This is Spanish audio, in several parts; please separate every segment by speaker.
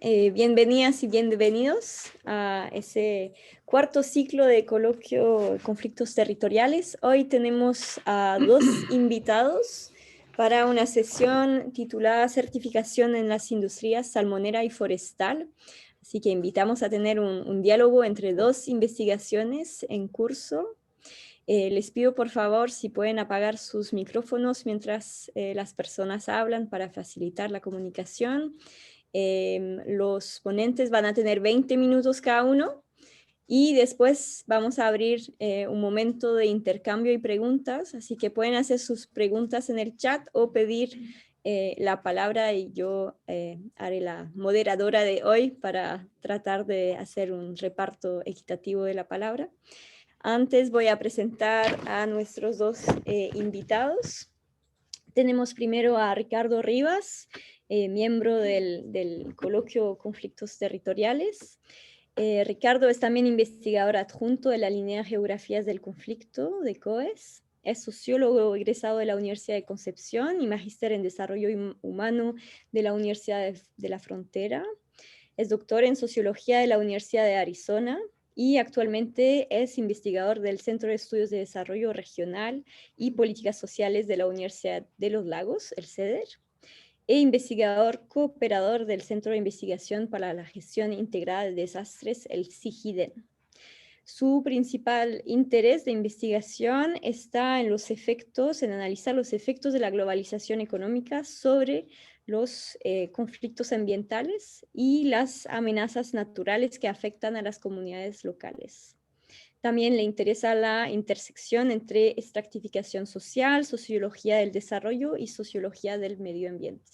Speaker 1: Bienvenidas y bienvenidos a ese cuarto ciclo de coloquio Conflictos Territoriales. Hoy tenemos a dos invitados para una sesión titulada Certificación en las industrias salmonera y forestal. Así que invitamos a tener un diálogo entre dos investigaciones en curso. Les pido por favor si pueden apagar sus micrófonos mientras las personas hablan para facilitar la comunicación. Los ponentes van a tener 20 minutos cada uno y después vamos a abrir un momento de intercambio y preguntas, así que pueden hacer sus preguntas en el chat o pedir la palabra y yo haré la moderadora de hoy para tratar de hacer un reparto equitativo de la palabra. Antes voy a presentar a nuestros dos invitados. Tenemos primero a Ricardo Rivas, miembro del coloquio Conflictos Territoriales. Ricardo es también investigador adjunto de la línea Geografías del Conflicto de COES. Es sociólogo egresado de la Universidad de Concepción y magíster en Desarrollo Humano de la Universidad de la Frontera. Es doctor en Sociología de la Universidad de Arizona y actualmente es investigador del Centro de Estudios de Desarrollo Regional y Políticas Sociales de la Universidad de los Lagos, el CEDER, e investigador cooperador del Centro de Investigación para la Gestión Integrada de Desastres, el CIGIDEN. Su principal interés de investigación está en analizar los efectos de la globalización económica sobre los conflictos ambientales y las amenazas naturales que afectan a las comunidades locales. También le interesa la intersección entre estratificación social, sociología del desarrollo y sociología del medio ambiente.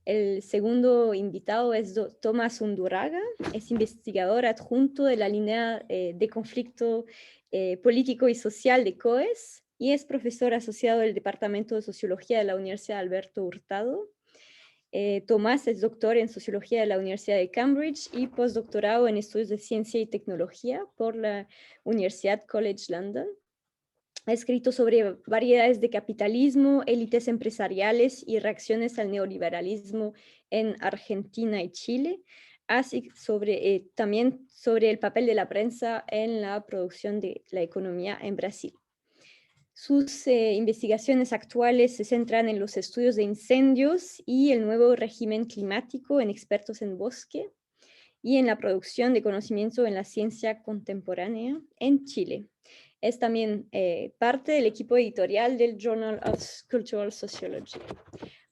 Speaker 1: El segundo invitado es Tomás Undurraga, es investigador adjunto de la línea de conflicto político y social de COES y es profesor asociado del Departamento de Sociología de la Universidad Alberto Hurtado. Tomás es doctor en Sociología de la Universidad de Cambridge y postdoctorado en Estudios de Ciencia y Tecnología por la Universidad College London. Ha escrito sobre variedades de capitalismo, élites empresariales y reacciones al neoliberalismo en Argentina y Chile, así también sobre el papel de la prensa en la producción de la economía en Brasil. Sus investigaciones actuales se centran en los estudios de incendios y el nuevo régimen climático en expertos en bosque y en la producción de conocimiento en la ciencia contemporánea en Chile. Es también parte del equipo editorial del Journal of Cultural Sociology.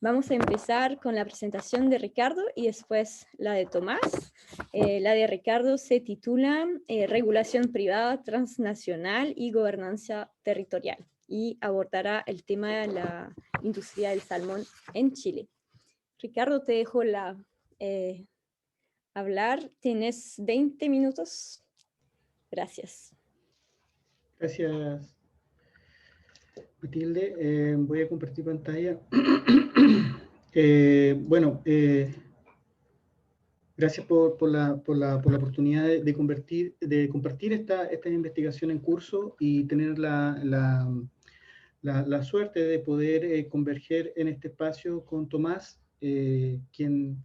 Speaker 1: Vamos a empezar con la presentación de Ricardo y después la de Tomás. La de Ricardo se titula Regulación privada transnacional y gobernanza territorial y abordará el tema de la industria del salmón en Chile. Ricardo, te dejo hablar. Tienes 20 minutos. Gracias.
Speaker 2: Gracias, Matilde. Voy a compartir pantalla. Gracias por la oportunidad de compartir esta investigación en curso y tener la suerte de poder converger en este espacio con Tomás, quien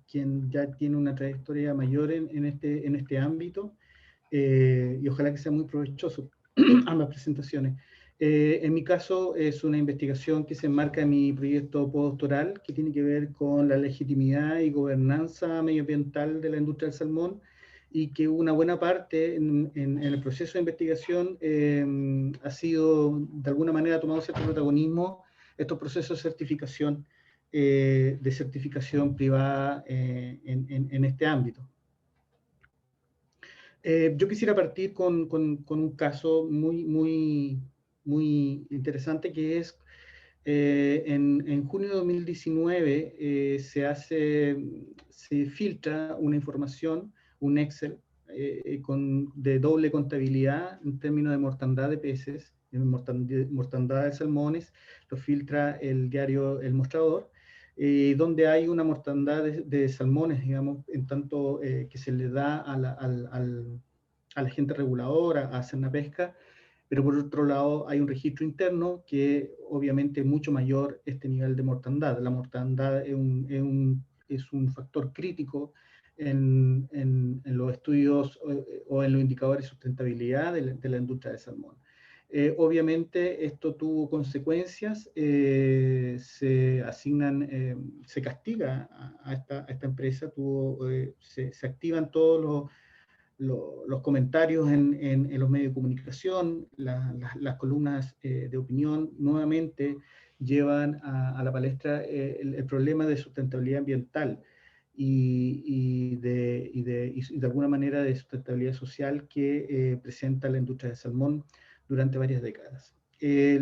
Speaker 2: ya tiene una trayectoria mayor en este ámbito, y ojalá que sea muy provechoso ambas presentaciones. En mi caso es una investigación que se enmarca en mi proyecto postdoctoral que tiene que ver con la legitimidad y gobernanza medioambiental de la industria del salmón y que una buena parte en el proceso de investigación ha sido de alguna manera tomado cierto protagonismo estos procesos de certificación privada en este ámbito. Yo quisiera partir con un caso muy interesante que es en junio de 2019 se filtra una información, un Excel de doble contabilidad en términos de mortandad de peces, mortandad de salmones, lo filtra el diario El Mostrador, donde hay una mortandad de salmones, digamos, en tanto que se le da a la gente reguladora, a Cernapesca, pero por otro lado hay un registro interno que obviamente es mucho mayor este nivel de mortandad. La mortandad es un factor crítico en los estudios o en los indicadores de sustentabilidad de la industria del salmón. Obviamente esto tuvo consecuencias, se asignan, se castiga a esta empresa, se activan todos los comentarios en los medios de comunicación, las columnas de opinión nuevamente llevan a la palestra el problema de sustentabilidad ambiental y de alguna manera de sustentabilidad social que presenta la industria del salmón durante varias décadas. Y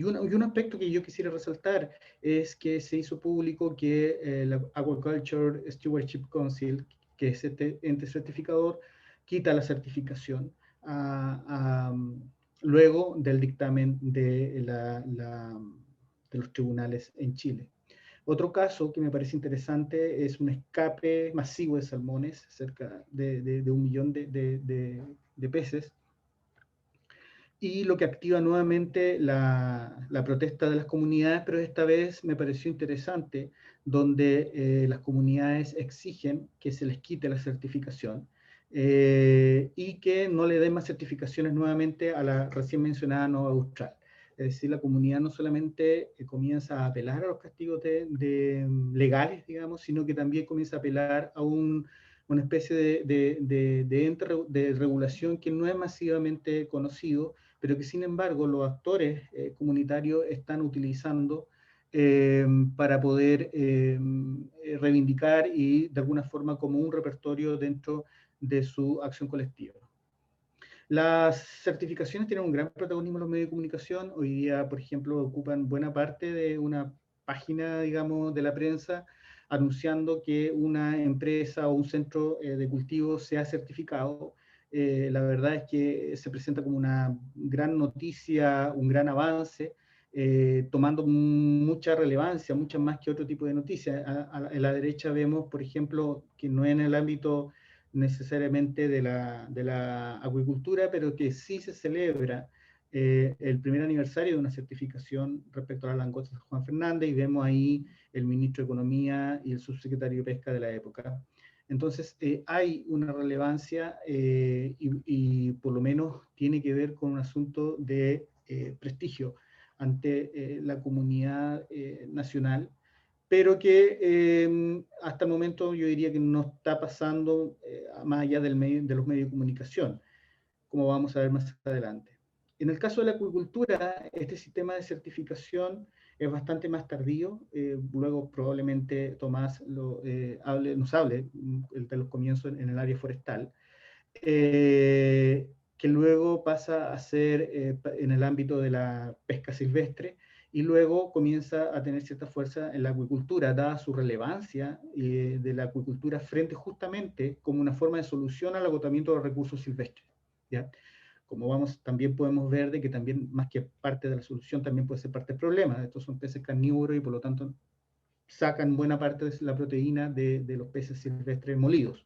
Speaker 2: un aspecto que yo quisiera resaltar es que se hizo público que la Aquaculture Stewardship Council, que es este ente certificador, quita la certificación luego del dictamen de los tribunales en Chile. Otro caso que me parece interesante es un escape masivo de salmones, cerca de 1 millón de peces, y lo que activa nuevamente la protesta de las comunidades, pero esta vez me pareció interesante, donde las comunidades exigen que se les quite la certificación y que no le den más certificaciones nuevamente a la recién mencionada Nova Austral. Es decir, la comunidad no solamente comienza a apelar a los castigos legales, digamos, sino que también comienza a apelar a una especie de ente de regulación que no es masivamente conocido, pero que sin embargo los actores comunitarios están utilizando para poder reivindicar y de alguna forma como un repertorio dentro de su acción colectiva. Las certificaciones tienen un gran protagonismo en los medios de comunicación. Hoy día, por ejemplo, ocupan buena parte de una página, digamos, de la prensa, anunciando que una empresa o un centro de cultivo se ha certificado. La verdad es que se presenta como una gran noticia, un gran avance, tomando mucha relevancia, mucha más que otro tipo de noticias. En la derecha vemos, por ejemplo, que no en el ámbito necesariamente de la acuicultura, pero que sí se celebra el primer aniversario de una certificación respecto a la langosta de Juan Fernández, y vemos ahí el ministro de Economía y el subsecretario de Pesca de la época. Entonces, hay una relevancia y por lo menos tiene que ver con un asunto de prestigio ante la comunidad nacional, pero que hasta el momento yo diría que no está pasando más allá de los medios de comunicación, como vamos a ver más adelante. En el caso de la acuicultura, este sistema de certificación es bastante más tardío. Luego probablemente Tomás nos hable de los comienzos en el área forestal, que luego pasa a ser en el ámbito de la pesca silvestre, y luego comienza a tener cierta fuerza en la acuicultura, dada su relevancia de la acuicultura frente justamente como una forma de solución al agotamiento de los recursos silvestres, ¿ya? Como también podemos ver de que también, más que parte de la solución, también puede ser parte del problema. Estos son peces carnívoros y por lo tanto sacan buena parte de la proteína de los peces silvestres molidos.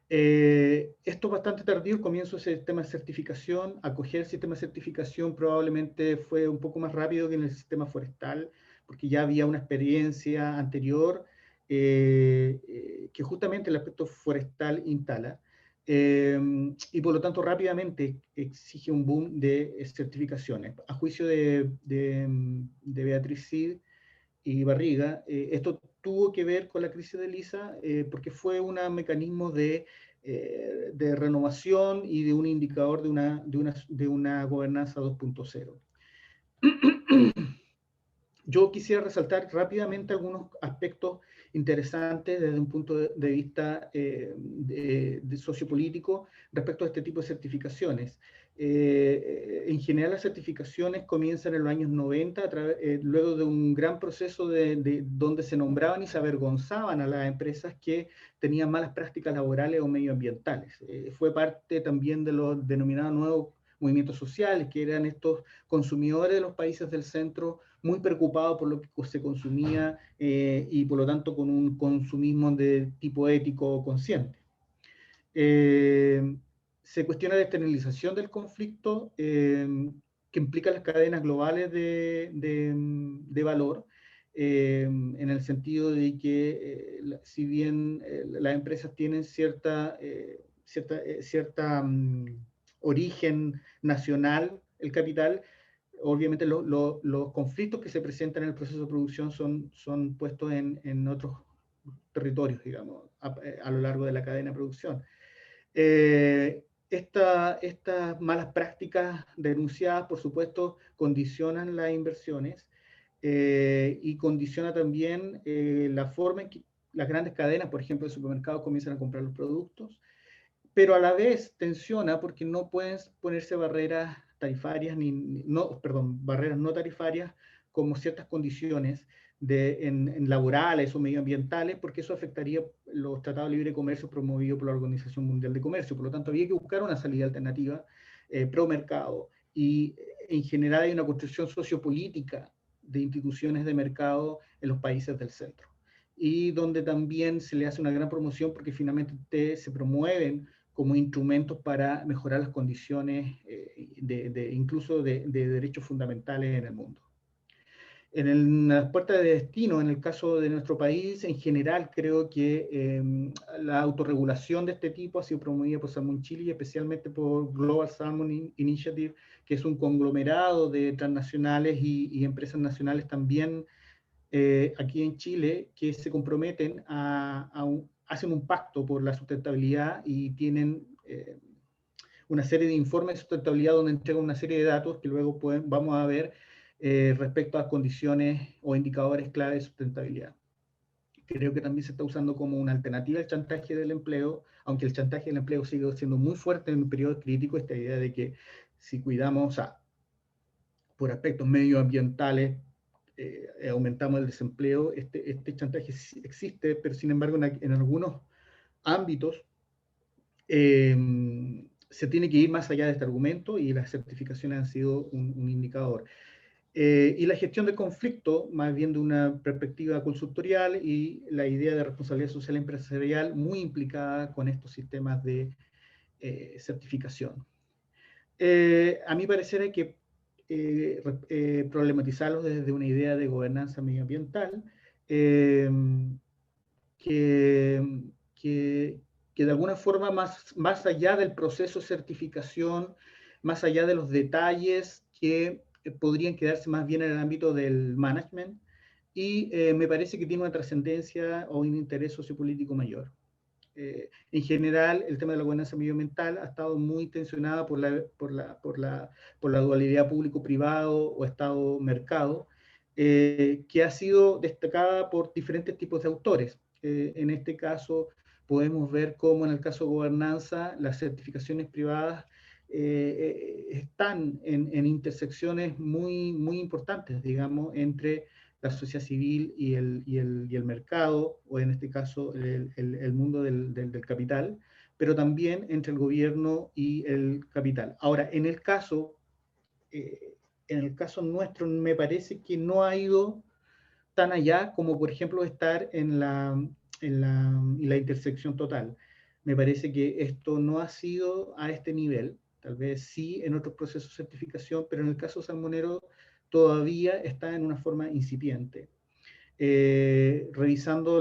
Speaker 2: Esto es bastante tardío, el comienzo del sistema de certificación. Acoger el sistema de certificación probablemente fue un poco más rápido que en el sistema forestal, porque ya había una experiencia anterior que justamente el aspecto forestal instala, y por lo tanto rápidamente exige un boom de certificaciones. A juicio de Beatriz Cid y Barriga, esto tuvo que ver con la crisis de Lisa, porque fue un mecanismo de renovación y de un indicador de una gobernanza 2.0. Yo quisiera resaltar rápidamente algunos aspectos interesantes desde un punto de vista de sociopolítico respecto a este tipo de certificaciones. En general, las certificaciones comienzan en los años 90, luego de un gran proceso donde se nombraban y se avergonzaban a las empresas que tenían malas prácticas laborales o medioambientales. Fue parte también de los denominados nuevos movimientos sociales, que eran estos consumidores de los países del centro muy preocupados por lo que se consumía y por lo tanto con un consumismo de tipo ético consciente. Se cuestiona la externalización del conflicto que implica las cadenas globales de valor, en el sentido de que si bien las empresas tienen cierta origen nacional, el capital, obviamente los conflictos que se presentan en el proceso de producción son puestos en otros territorios, digamos, a lo largo de la cadena de producción. Estas malas prácticas denunciadas, por supuesto, condicionan las inversiones y condiciona también la forma en que las grandes cadenas, por ejemplo, de supermercados, comienzan a comprar los productos, pero a la vez tensiona porque no pueden ponerse barreras tarifarias, barreras no tarifarias, como ciertas condiciones en laborales o medioambientales, porque eso afectaría los tratados de libre comercio promovidos por la Organización Mundial de Comercio. Por lo tanto, había que buscar una salida alternativa pro mercado, y en general hay una construcción sociopolítica de instituciones de mercado en los países del centro, y donde también se le hace una gran promoción porque finalmente se promueven como instrumentos para mejorar las condiciones incluso de derechos fundamentales en el mundo. En las puertas de destino, en el caso de nuestro país, en general creo que la autorregulación de este tipo ha sido promovida por Salmon Chile y especialmente por Global Salmon Initiative, que es un conglomerado de transnacionales y empresas nacionales también aquí en Chile, que se comprometen hacen un pacto por la sustentabilidad y tienen una serie de informes de sustentabilidad donde entregan una serie de datos que luego vamos a ver respecto a condiciones o indicadores clave de sustentabilidad. Creo que también se está usando como una alternativa al chantaje del empleo, aunque el chantaje del empleo sigue siendo muy fuerte en un periodo crítico, esta idea de que si cuidamos por aspectos medioambientales, aumentamos el desempleo, este chantaje existe, pero sin embargo en algunos ámbitos se tiene que ir más allá de este argumento y las certificaciones han sido un indicador. Y la gestión de conflicto, más bien de una perspectiva consultorial, y la idea de responsabilidad social empresarial muy implicada con estos sistemas de certificación. A mi parecer hay que problematizarlos desde una idea de gobernanza medioambiental que, que de alguna forma más allá del proceso de certificación, más allá de los detalles que podrían quedarse más bien en el ámbito del management, y me parece que tiene una trascendencia o un interés sociopolítico mayor. En general, el tema de la gobernanza medioambiental ha estado muy tensionada por la dualidad público-privado o Estado-mercado, que ha sido destacada por diferentes tipos de autores. En este caso, podemos ver cómo en el caso de gobernanza, las certificaciones privadas están en intersecciones muy importantes, digamos, entre la sociedad civil y el mercado, o en este caso el mundo del capital, pero también entre el gobierno y el capital. Ahora, en el caso nuestro, me parece que no ha ido tan allá como, por ejemplo, estar en la intersección total. Me parece que esto no ha sido a este nivel, tal vez sí en otros procesos de certificación, pero en el caso salmonero todavía está en una forma incipiente. Revisando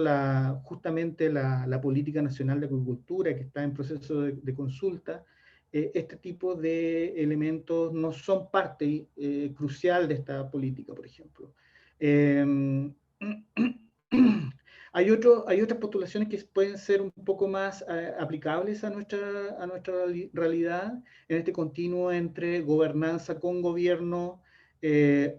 Speaker 2: justamente la Política Nacional de Acuicultura, que está en proceso de consulta, este tipo de elementos no son parte crucial de esta política, por ejemplo. Hay otras postulaciones que pueden ser un poco más aplicables a nuestra realidad, en este continuo entre gobernanza con gobierno,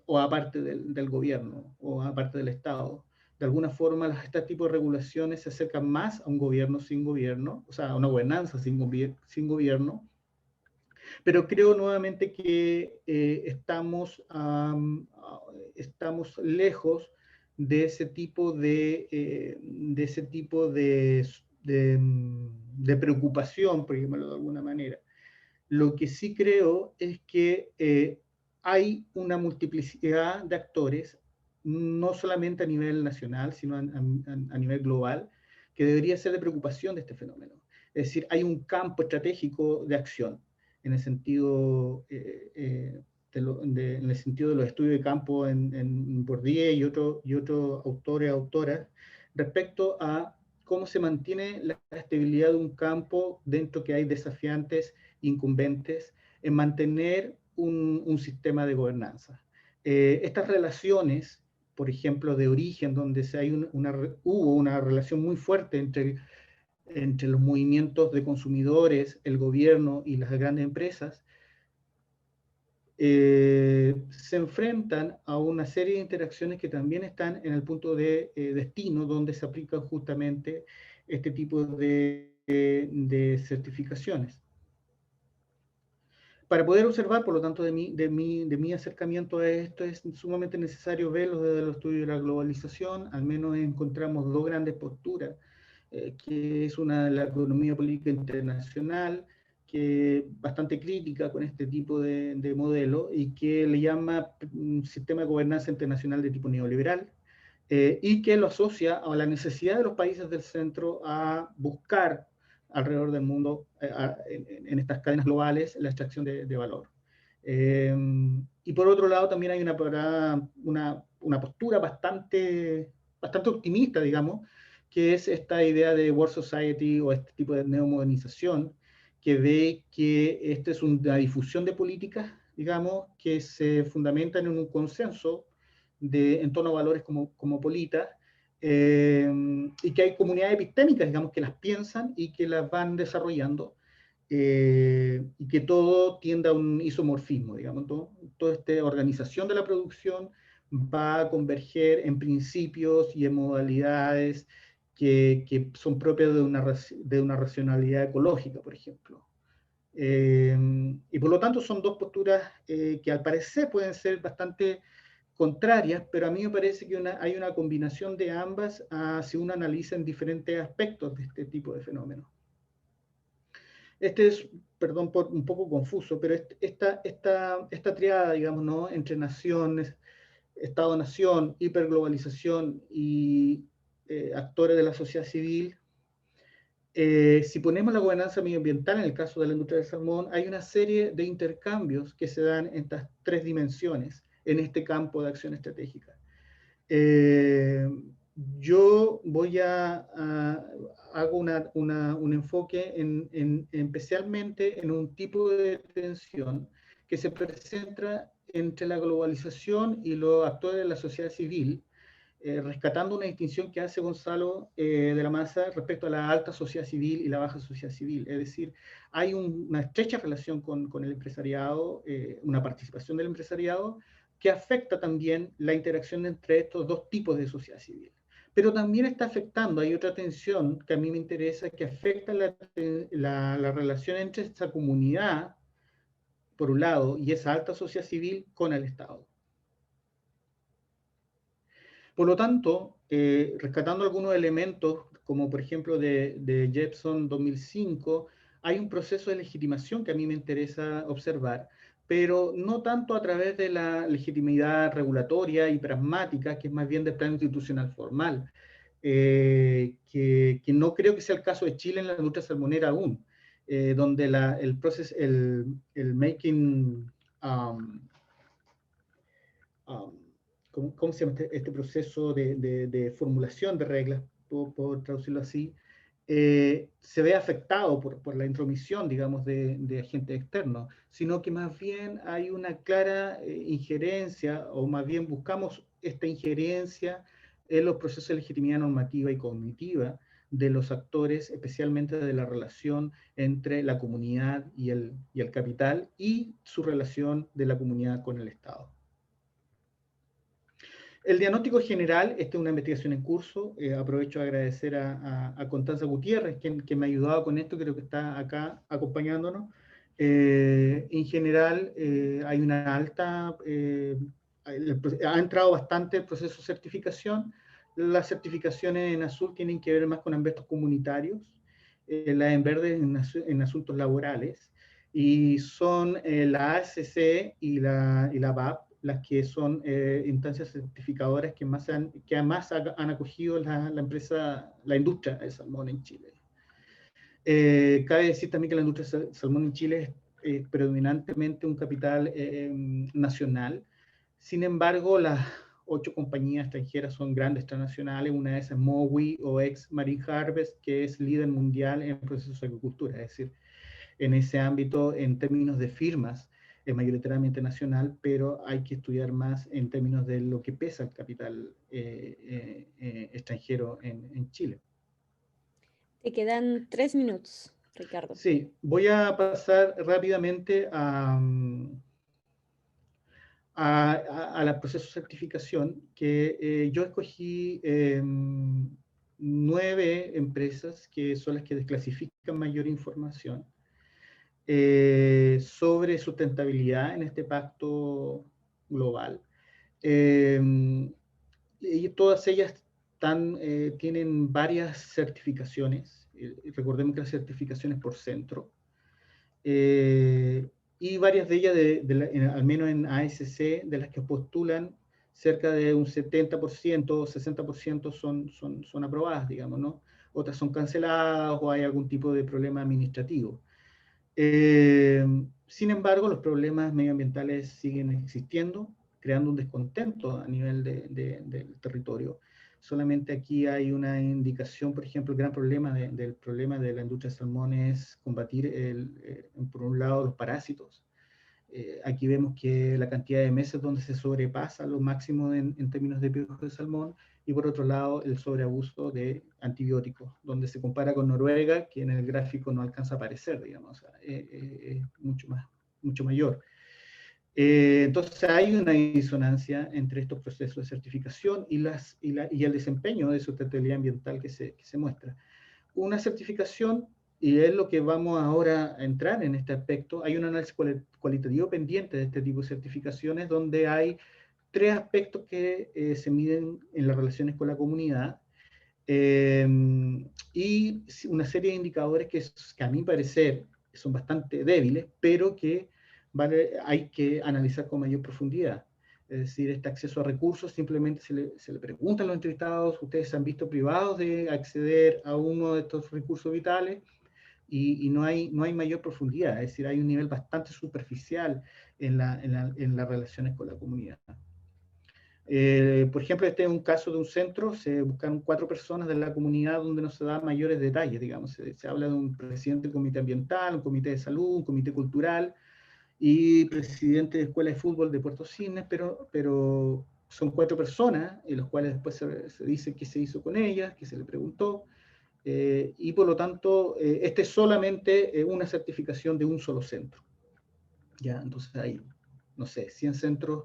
Speaker 2: o aparte del gobierno, o aparte del Estado. De alguna forma, este tipo de regulaciones se acercan más a un gobierno sin gobierno, o sea, a una gobernanza sin gobierno, pero creo nuevamente que estamos lejos de ese tipo de preocupación, por ejemplo, de alguna manera. Lo que sí creo es que hay una multiplicidad de actores, no solamente a nivel nacional, sino a nivel global, que debería ser de preocupación de este fenómeno. Es decir, hay un campo estratégico de acción, en el sentido en el sentido de los estudios de campo en Bourdieu y otros autores, autoras, respecto a cómo se mantiene la estabilidad de un campo dentro que hay desafiantes incumbentes en mantener un sistema de gobernanza. Estas relaciones, por ejemplo, de origen, donde hubo una relación muy fuerte entre los movimientos de consumidores, el gobierno y las grandes empresas, se enfrentan a una serie de interacciones que también están en el punto de destino, donde se aplican justamente este tipo de certificaciones. Para poder observar, por lo tanto, de mi acercamiento a esto, es sumamente necesario verlo desde el estudio de la globalización. Al menos encontramos dos grandes posturas, que es una de la economía política internacional, que es bastante crítica con este tipo de modelo y que le llama un sistema de gobernanza internacional de tipo neoliberal, y que lo asocia a la necesidad de los países del centro a buscar alrededor del mundo, en estas cadenas globales, la extracción de valor. Y por otro lado, también hay una postura bastante optimista, digamos, que es esta idea de World Society o este tipo de neomodernización, que ve que esta es una difusión de políticas, digamos, que se fundamentan en un consenso en torno a valores cosmopolitas, y que hay comunidades epistémicas, digamos, que las piensan y que las van desarrollando, y que todo tiende a un isomorfismo, digamos, toda esta organización de la producción va a converger en principios y en modalidades que son propias de una racionalidad ecológica, por ejemplo. Y por lo tanto son dos posturas que al parecer pueden ser bastante contrarias, pero a mí me parece que hay una combinación de ambas, si uno analiza en diferentes aspectos de este tipo de fenómenos. Este es, perdón por un poco confuso, pero esta triada, digamos, ¿no?, entre naciones, Estado-nación, hiperglobalización y actores de la sociedad civil, si ponemos la gobernanza medioambiental en el caso de la industria del salmón, hay una serie de intercambios que se dan en estas tres dimensiones en este campo de acción estratégica. Yo hago un enfoque especialmente en un tipo de tensión que se presenta entre la globalización y los actores de la sociedad civil, rescatando una distinción que hace Gonzalo de la Maza respecto a la alta sociedad civil y la baja sociedad civil. Es decir, hay una estrecha relación con el empresariado, una participación del empresariado, que afecta también la interacción entre estos dos tipos de sociedad civil. Pero también está afectando, hay otra tensión que a mí me interesa, que afecta la relación entre esta comunidad, por un lado, y esa alta sociedad civil con el Estado. Por lo tanto, rescatando algunos elementos, como por ejemplo de Jepson 2005, hay un proceso de legitimación que a mí me interesa observar, pero no tanto a través de la legitimidad regulatoria y pragmática, que es más bien del plano institucional formal, que no creo que sea el caso de Chile en la industria salmonera aún, donde el making... ¿cómo se llama este proceso de formulación de reglas, por traducirlo así, se ve afectado por la intromisión, digamos, de agentes externos, sino que más bien hay una clara injerencia, o más bien buscamos esta injerencia en los procesos de legitimidad normativa y cognitiva de los actores, especialmente de la relación entre la comunidad y el capital, y su relación de la comunidad con el Estado. El diagnóstico general, esta es una investigación en curso, aprovecho a agradecer a Constanza Gutiérrez, que me ha ayudado con esto, creo que está acá acompañándonos. En general, hay una alta, ha entrado bastante el proceso de certificación. Las certificaciones en azul tienen que ver más con aspectos comunitarios, las en verde en asuntos laborales, y son la ASC y la BAP, las que son instancias certificadoras que más han acogido la industria del salmón en Chile. Cabe decir también que la industria del salmón en Chile predominantemente un capital nacional. Sin embargo, las 8 compañías extranjeras son grandes transnacionales. Una de esas es Mowi o ex Marine Harvest, que es líder mundial en procesos de agricultura. Es decir, en ese ámbito, en términos de firmas, es mayoritariamente nacional, pero hay que estudiar más en términos de lo que pesa el capital extranjero en Chile.
Speaker 1: Te quedan 3 minutos, Ricardo.
Speaker 2: Sí, voy a pasar rápidamente a la proceso de certificación, que yo escogí 9 empresas que son las que desclasifican mayor información sobre sustentabilidad en este pacto global. Y todas ellas tienen varias certificaciones. Recordemos que las certificaciones por centro. Y varias de ellas, al menos en ASC, de las que postulan, cerca de un 70% o 60% son aprobadas, digamos, ¿no? Otras son canceladas o hay algún tipo de problema administrativo. Sin embargo, los problemas medioambientales siguen existiendo, creando un descontento a nivel del territorio. Solamente aquí hay una indicación, por ejemplo, el gran problema del problema de la industria del salmón es combatir, por un lado, los parásitos. Aquí vemos que la cantidad de meses donde se sobrepasa lo máximo en términos de piojos de salmón, y por otro lado el sobreabuso de antibióticos, donde se compara con Noruega, que en el gráfico no alcanza a aparecer, digamos, o sea, es mucho mayor. Entonces hay una disonancia entre estos procesos de certificación y el desempeño de sustentabilidad ambiental que se muestra. Una certificación, y es lo que vamos ahora a entrar en este aspecto, hay un análisis cualitativo pendiente de este tipo de certificaciones, donde hay 3 aspectos que se miden en las relaciones con la comunidad, y una serie de indicadores que a mi parecer son bastante débiles, pero que hay que analizar con mayor profundidad. Es decir, este acceso a recursos, simplemente se le pregunta a los entrevistados, ustedes se han visto privados de acceder a uno de estos recursos vitales, y no hay mayor profundidad, es decir, hay un nivel bastante superficial en las relaciones con la comunidad. Por ejemplo, este es un caso de un centro, se buscaron 4 personas de la comunidad donde no se dan mayores detalles, digamos, se habla de un presidente del comité ambiental, un comité de salud, un comité cultural, y presidente de escuela de fútbol de Puerto Cisnes, pero son 4 personas, en los cuales después se dice qué se hizo con ellas, qué se le preguntó, y por lo tanto, este es solamente una certificación de un solo centro. ¿Ya? Entonces hay, no sé, 100 centros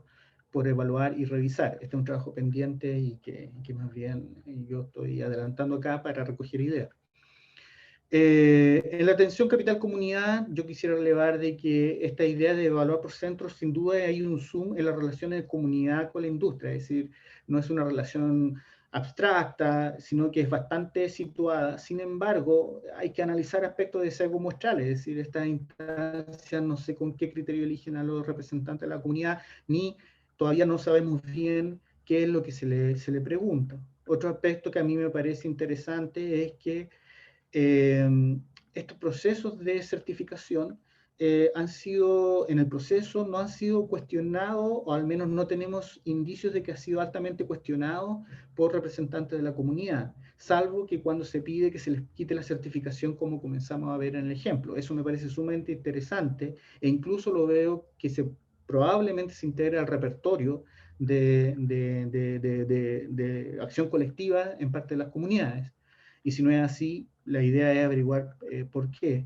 Speaker 2: por evaluar y revisar. Este es un trabajo pendiente y que más bien yo estoy adelantando acá para recoger ideas. En la atención capital comunidad, yo quisiera relevar de que esta idea de evaluar por centros, sin duda hay un zoom en las relaciones de comunidad con la industria, es decir, no es una relación abstracta, sino que es bastante situada. Sin embargo, hay que analizar aspectos de sesgo muestral, es decir, estas instancias no sé con qué criterio eligen a los representantes de la comunidad, ni todavía no sabemos bien qué es lo que se le pregunta. Otro aspecto que a mí me parece interesante es que estos procesos de certificación en el proceso no han sido cuestionados, o al menos no tenemos indicios de que ha sido altamente cuestionado por representantes de la comunidad, salvo que cuando se pide que se les quite la certificación, como comenzamos a ver en el ejemplo. Eso me parece sumamente interesante, e incluso lo veo que probablemente se integre al repertorio de acción colectiva en parte de las comunidades. Y si no es así, la idea es averiguar por qué.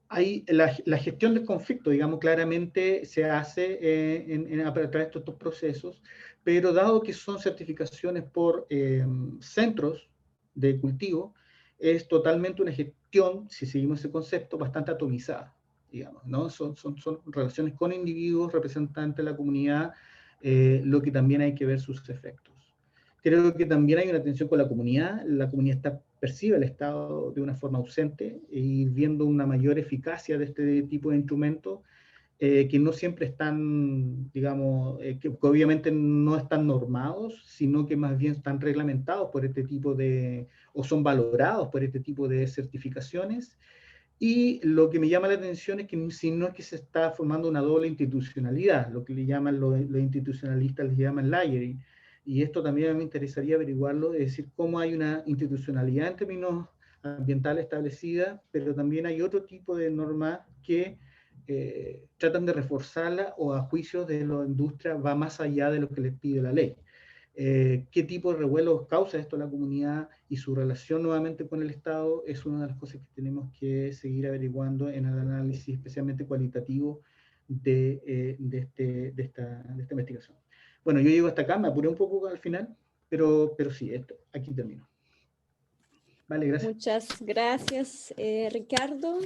Speaker 2: La gestión del conflicto, digamos, claramente se hace a través de estos procesos, pero dado que son certificaciones por centros de cultivo, es totalmente una gestión, si seguimos ese concepto, bastante atomizada, digamos, ¿no? Son relaciones con individuos, representantes de la comunidad, lo que también hay que ver sus efectos. Creo que también hay una tensión con la comunidad percibe el Estado de una forma ausente, y viendo una mayor eficacia de este tipo de instrumentos, que no siempre están, digamos, que obviamente no están normados, sino que más bien están reglamentados por este tipo o son valorados por este tipo de certificaciones, Y lo que me llama la atención es que si no es que se está formando una doble institucionalidad, lo que le llaman los institucionalistas, les llaman layering. Y esto también me interesaría averiguarlo, es decir, cómo hay una institucionalidad en términos ambientales establecida, pero también hay otro tipo de normas que tratan de reforzarla o a juicio de la industria va más allá de lo que les pide la ley. Qué tipo de revuelos causa esto a la comunidad y su relación nuevamente con el Estado es una de las cosas que tenemos que seguir averiguando en el análisis especialmente cualitativo de esta investigación. Bueno, yo llego hasta acá, me apuré un poco al final, pero sí, aquí termino. Vale, gracias.
Speaker 1: Muchas gracias, Ricardo.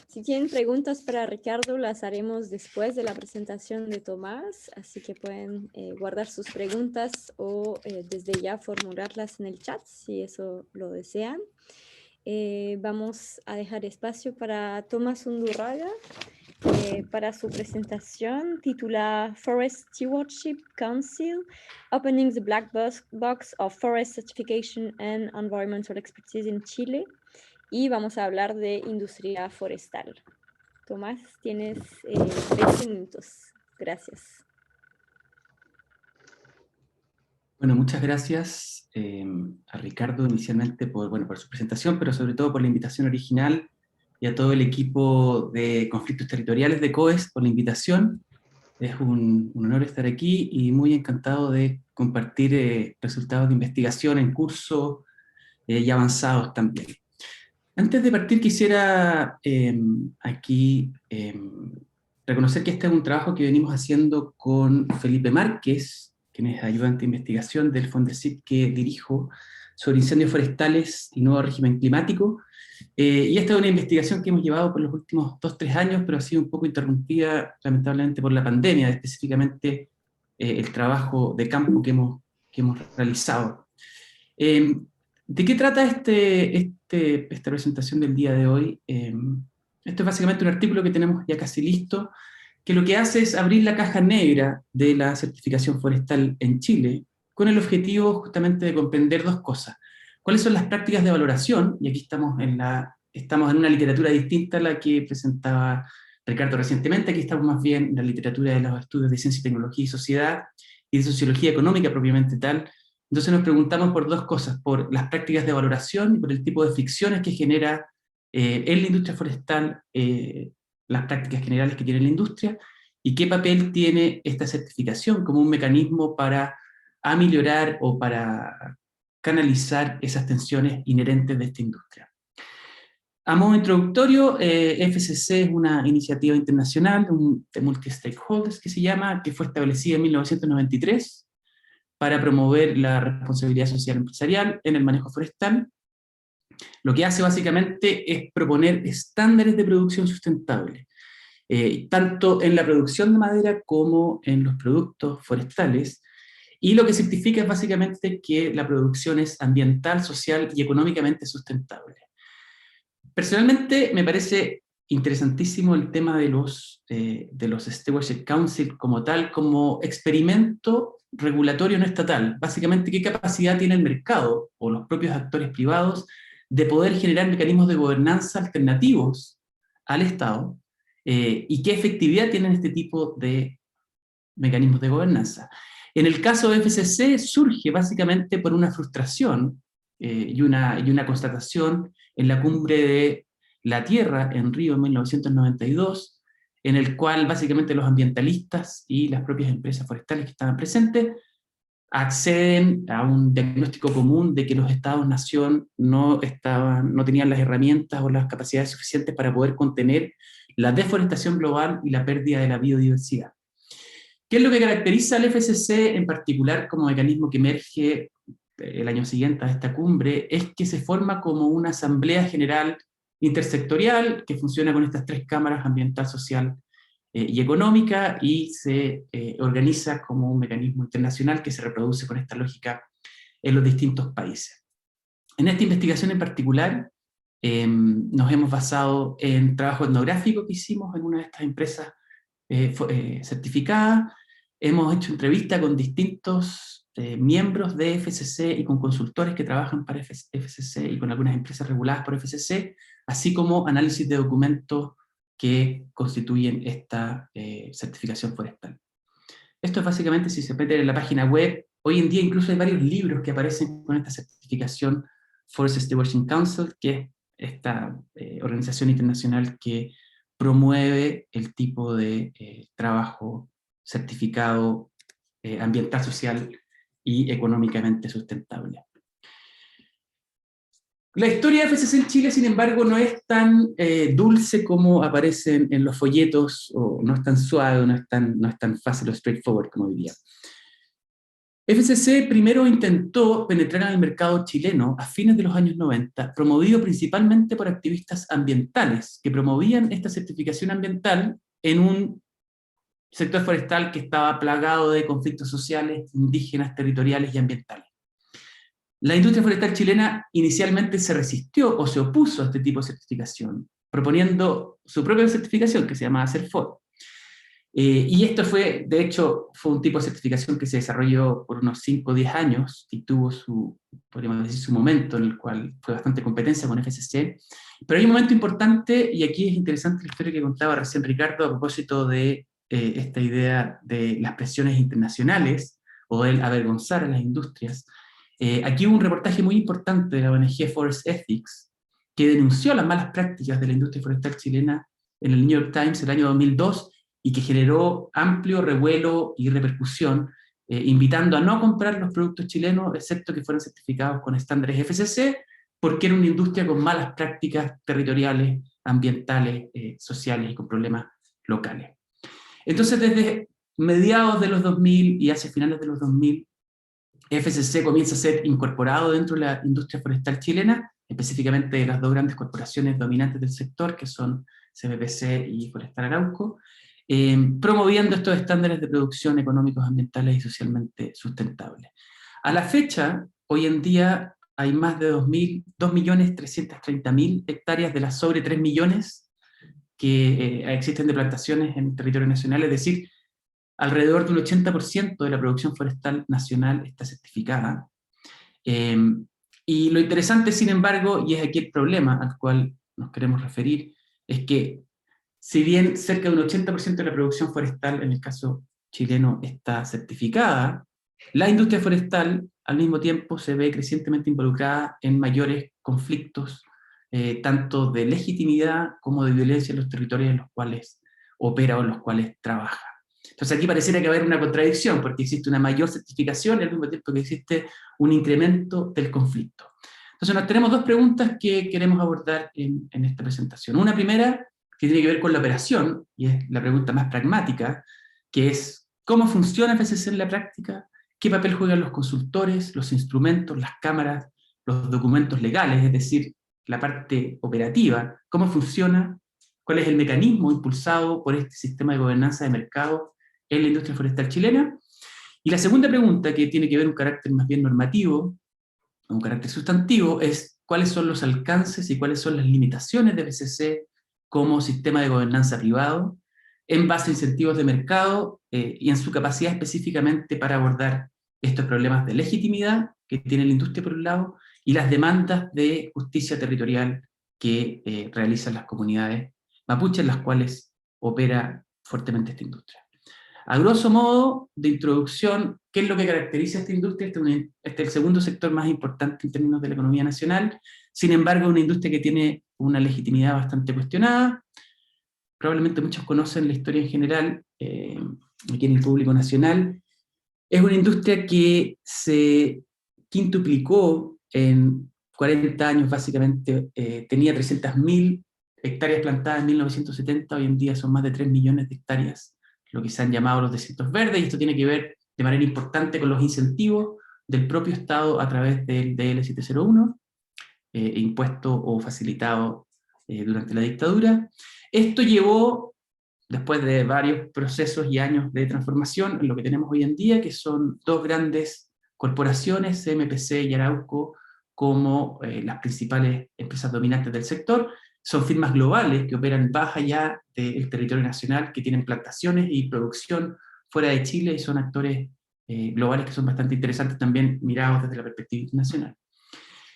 Speaker 1: Si tienen preguntas para Ricardo, las haremos después de la presentación de Tomás, así que pueden guardar sus preguntas o desde ya formularlas en el chat, si eso lo desean. Vamos a dejar espacio para Tomás Undurraga para su presentación titulada Forest Stewardship Council, Opening the Black Box of Forest Certification and Environmental Expertise in Chile. Y vamos a hablar de industria forestal. Tomás, tienes 20 minutos. Gracias.
Speaker 3: Bueno, muchas gracias a Ricardo inicialmente por su presentación, pero sobre todo por la invitación original, y a todo el equipo de conflictos territoriales de COES por la invitación. Es un honor estar aquí y muy encantado de compartir resultados de investigación en curso y avanzados también. Antes de partir quisiera aquí reconocer que este es un trabajo que venimos haciendo con Felipe Márquez, quien es ayudante de investigación del Fondesit que dirijo, sobre incendios forestales y nuevo régimen climático. Y esta es una investigación que hemos llevado por los últimos 2-3 años, pero ha sido un poco interrumpida lamentablemente por la pandemia, específicamente el trabajo de campo que hemos realizado. ¿De qué trata esta presentación del día de hoy? Esto es básicamente un artículo que tenemos ya casi listo, que lo que hace es abrir la caja negra de la certificación forestal en Chile, con el objetivo justamente de comprender dos cosas. ¿Cuáles son las prácticas de valoración? Y aquí estamos en una literatura distinta a la que presentaba Ricardo recientemente. Aquí estamos más bien en la literatura de los estudios de ciencia, tecnología y sociedad, y de sociología económica propiamente tal. Entonces nos preguntamos por dos cosas, por las prácticas de valoración y por el tipo de fricciones que genera en la industria forestal las prácticas generales que tiene la industria, y qué papel tiene esta certificación como un mecanismo para aminorar o para canalizar esas tensiones inherentes de esta industria. A modo introductorio, FCC es una iniciativa internacional de multi-stakeholders que fue establecida en 1993 para promover la responsabilidad social empresarial en el manejo forestal. Lo que hace básicamente es proponer estándares de producción sustentable, tanto en la producción de madera como en los productos forestales, y lo que significa es básicamente que la producción es ambiental, social y económicamente sustentable. Personalmente me parece interesantísimo el tema de los Stewardship Council como tal, como experimento regulatorio no estatal. Básicamente, ¿qué capacidad tiene el mercado o los propios actores privados de poder generar mecanismos de gobernanza alternativos al Estado? ¿Y qué efectividad tienen este tipo de mecanismos de gobernanza? En el caso de FCC surge básicamente por una frustración y una constatación en la cumbre de la Tierra en Río en 1992, en el cual básicamente los ambientalistas y las propias empresas forestales que estaban presentes acceden a un diagnóstico común de que los estados-nación no tenían las herramientas o las capacidades suficientes para poder contener la deforestación global y la pérdida de la biodiversidad. ¿Qué es lo que caracteriza al FCC en particular como mecanismo que emerge el año siguiente a esta cumbre? Es que se forma como una asamblea general intersectorial que funciona con estas tres cámaras, ambiental, social y económica, y se organiza como un mecanismo internacional que se reproduce con esta lógica en los distintos países. En esta investigación en particular nos hemos basado en trabajo etnográfico que hicimos en una de estas empresas certificadas. Hemos hecho entrevistas con distintos miembros de FCC y con consultores que trabajan para FCC y con algunas empresas reguladas por FCC, así como análisis de documentos que constituyen esta certificación forestal. Esto es básicamente, si se meten en la página web, hoy en día incluso hay varios libros que aparecen con esta certificación Forest Stewardship Council, que es esta organización internacional que promueve el tipo de trabajo certificado ambiental, social y económicamente sustentable. La historia de FSC en Chile, sin embargo, no es tan dulce como aparece en los folletos, o no es tan suave, no es tan fácil o straightforward como diría. FSC primero intentó penetrar en el mercado chileno a fines de los años 90, promovido principalmente por activistas ambientales, que promovían esta certificación ambiental en un sector forestal que estaba plagado de conflictos sociales, indígenas, territoriales y ambientales. La industria forestal chilena inicialmente se resistió o se opuso a este tipo de certificación, proponiendo su propia certificación, que se llama CERFOR. Y esto fue, de hecho, fue un tipo de certificación que se desarrolló por unos 5 o 10 años y tuvo su, podríamos decir, su momento en el cual fue bastante competencia con FSC. Pero hay un momento importante, y aquí es interesante la historia que contaba recién Ricardo a propósito de esta idea de las presiones internacionales o el avergonzar a las industrias. Aquí hubo un reportaje muy importante de la ONG Forest Ethics que denunció las malas prácticas de la industria forestal chilena en el New York Times el año 2002 y que generó amplio revuelo y repercusión, invitando a no comprar los productos chilenos, excepto que fueran certificados con estándares FSC, porque era una industria con malas prácticas territoriales, ambientales, sociales y con problemas locales. Entonces, desde mediados de los 2000 y hacia finales de los 2000, FSC comienza a ser incorporado dentro de la industria forestal chilena, específicamente de las dos grandes corporaciones dominantes del sector, que son CMPC y Forestal Arauco, promoviendo estos estándares de producción económicos, ambientales y socialmente sustentables. A la fecha, hoy en día, hay más de 2.330.000 hectáreas de las sobre 3 millones que existen de plantaciones en el territorio nacional, es decir, alrededor del 80% de la producción forestal nacional está certificada. Y lo interesante, sin embargo, y es aquí el problema al cual nos queremos referir, es que si bien cerca de un 80% de la producción forestal, en el caso chileno, está certificada, la industria forestal al mismo tiempo se ve crecientemente involucrada en mayores conflictos, tanto de legitimidad como de violencia en los territorios en los cuales opera o en los cuales trabaja. Entonces aquí pareciera que va a haber una contradicción, porque existe una mayor certificación y al mismo tiempo que existe un incremento del conflicto. Entonces nos tenemos dos preguntas que queremos abordar en esta presentación. Una primera, que tiene que ver con la operación, y es la pregunta más pragmática, que es ¿cómo funciona FSC en la práctica? ¿Qué papel juegan los consultores, los instrumentos, las cámaras, los documentos legales, es decir, la parte operativa? ¿Cómo funciona? ¿Cuál es el mecanismo impulsado por este sistema de gobernanza de mercado en la industria forestal chilena? Y la segunda pregunta, que tiene que ver un carácter más bien normativo, un carácter sustantivo, es cuáles son los alcances y cuáles son las limitaciones de FSC como sistema de gobernanza privado, en base a incentivos de mercado y en su capacidad específicamente para abordar estos problemas de legitimidad que tiene la industria por un lado, y las demandas de justicia territorial que realizan las comunidades mapuches, en las cuales opera fuertemente esta industria. A grosso modo, de introducción, ¿qué es lo que caracteriza a esta industria? Este es el segundo sector más importante en términos de la economía nacional, sin embargo, una industria que tiene una legitimidad bastante cuestionada. Probablemente muchos conocen la historia en general, aquí en el público nacional. Es una industria que se quintuplicó en 40 años, básicamente. Tenía 300.000 hectáreas plantadas en 1970, hoy en día son más de 3 millones de hectáreas, lo que se han llamado los desiertos verdes, y esto tiene que ver de manera importante con los incentivos del propio Estado a través del DL 701, impuesto o facilitado durante la dictadura. Esto llevó, después de varios procesos y años de transformación, en lo que tenemos hoy en día, que son dos grandes corporaciones, CMPC y Arauco, como las principales empresas dominantes del sector. Son firmas globales que operan más allá del territorio nacional, que tienen plantaciones y producción fuera de Chile, y son actores globales que son bastante interesantes también mirados desde la perspectiva internacional.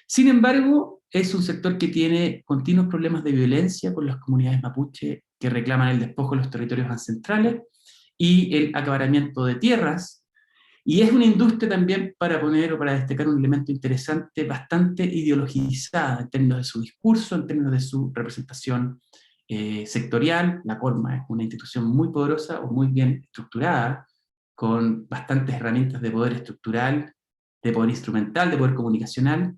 Speaker 3: Sin embargo, es un sector que tiene continuos problemas de violencia con las comunidades mapuche que reclaman el despojo de los territorios ancestrales y el acaparamiento de tierras, y es una industria también, para poner o para destacar un elemento interesante, bastante ideologizada en términos de su discurso, en términos de su representación sectorial. La CORMA es una institución muy poderosa o muy bien estructurada, con bastantes herramientas de poder estructural, de poder instrumental, de poder comunicacional,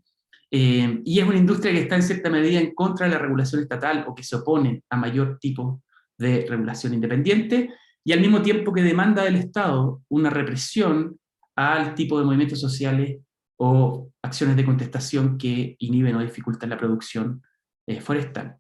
Speaker 3: y es una industria que está en cierta medida en contra de la regulación estatal o que se opone a mayor tipo de regulación independiente, y al mismo tiempo que demanda del Estado una represión al tipo de movimientos sociales o acciones de contestación que inhiben o dificultan la producción forestal.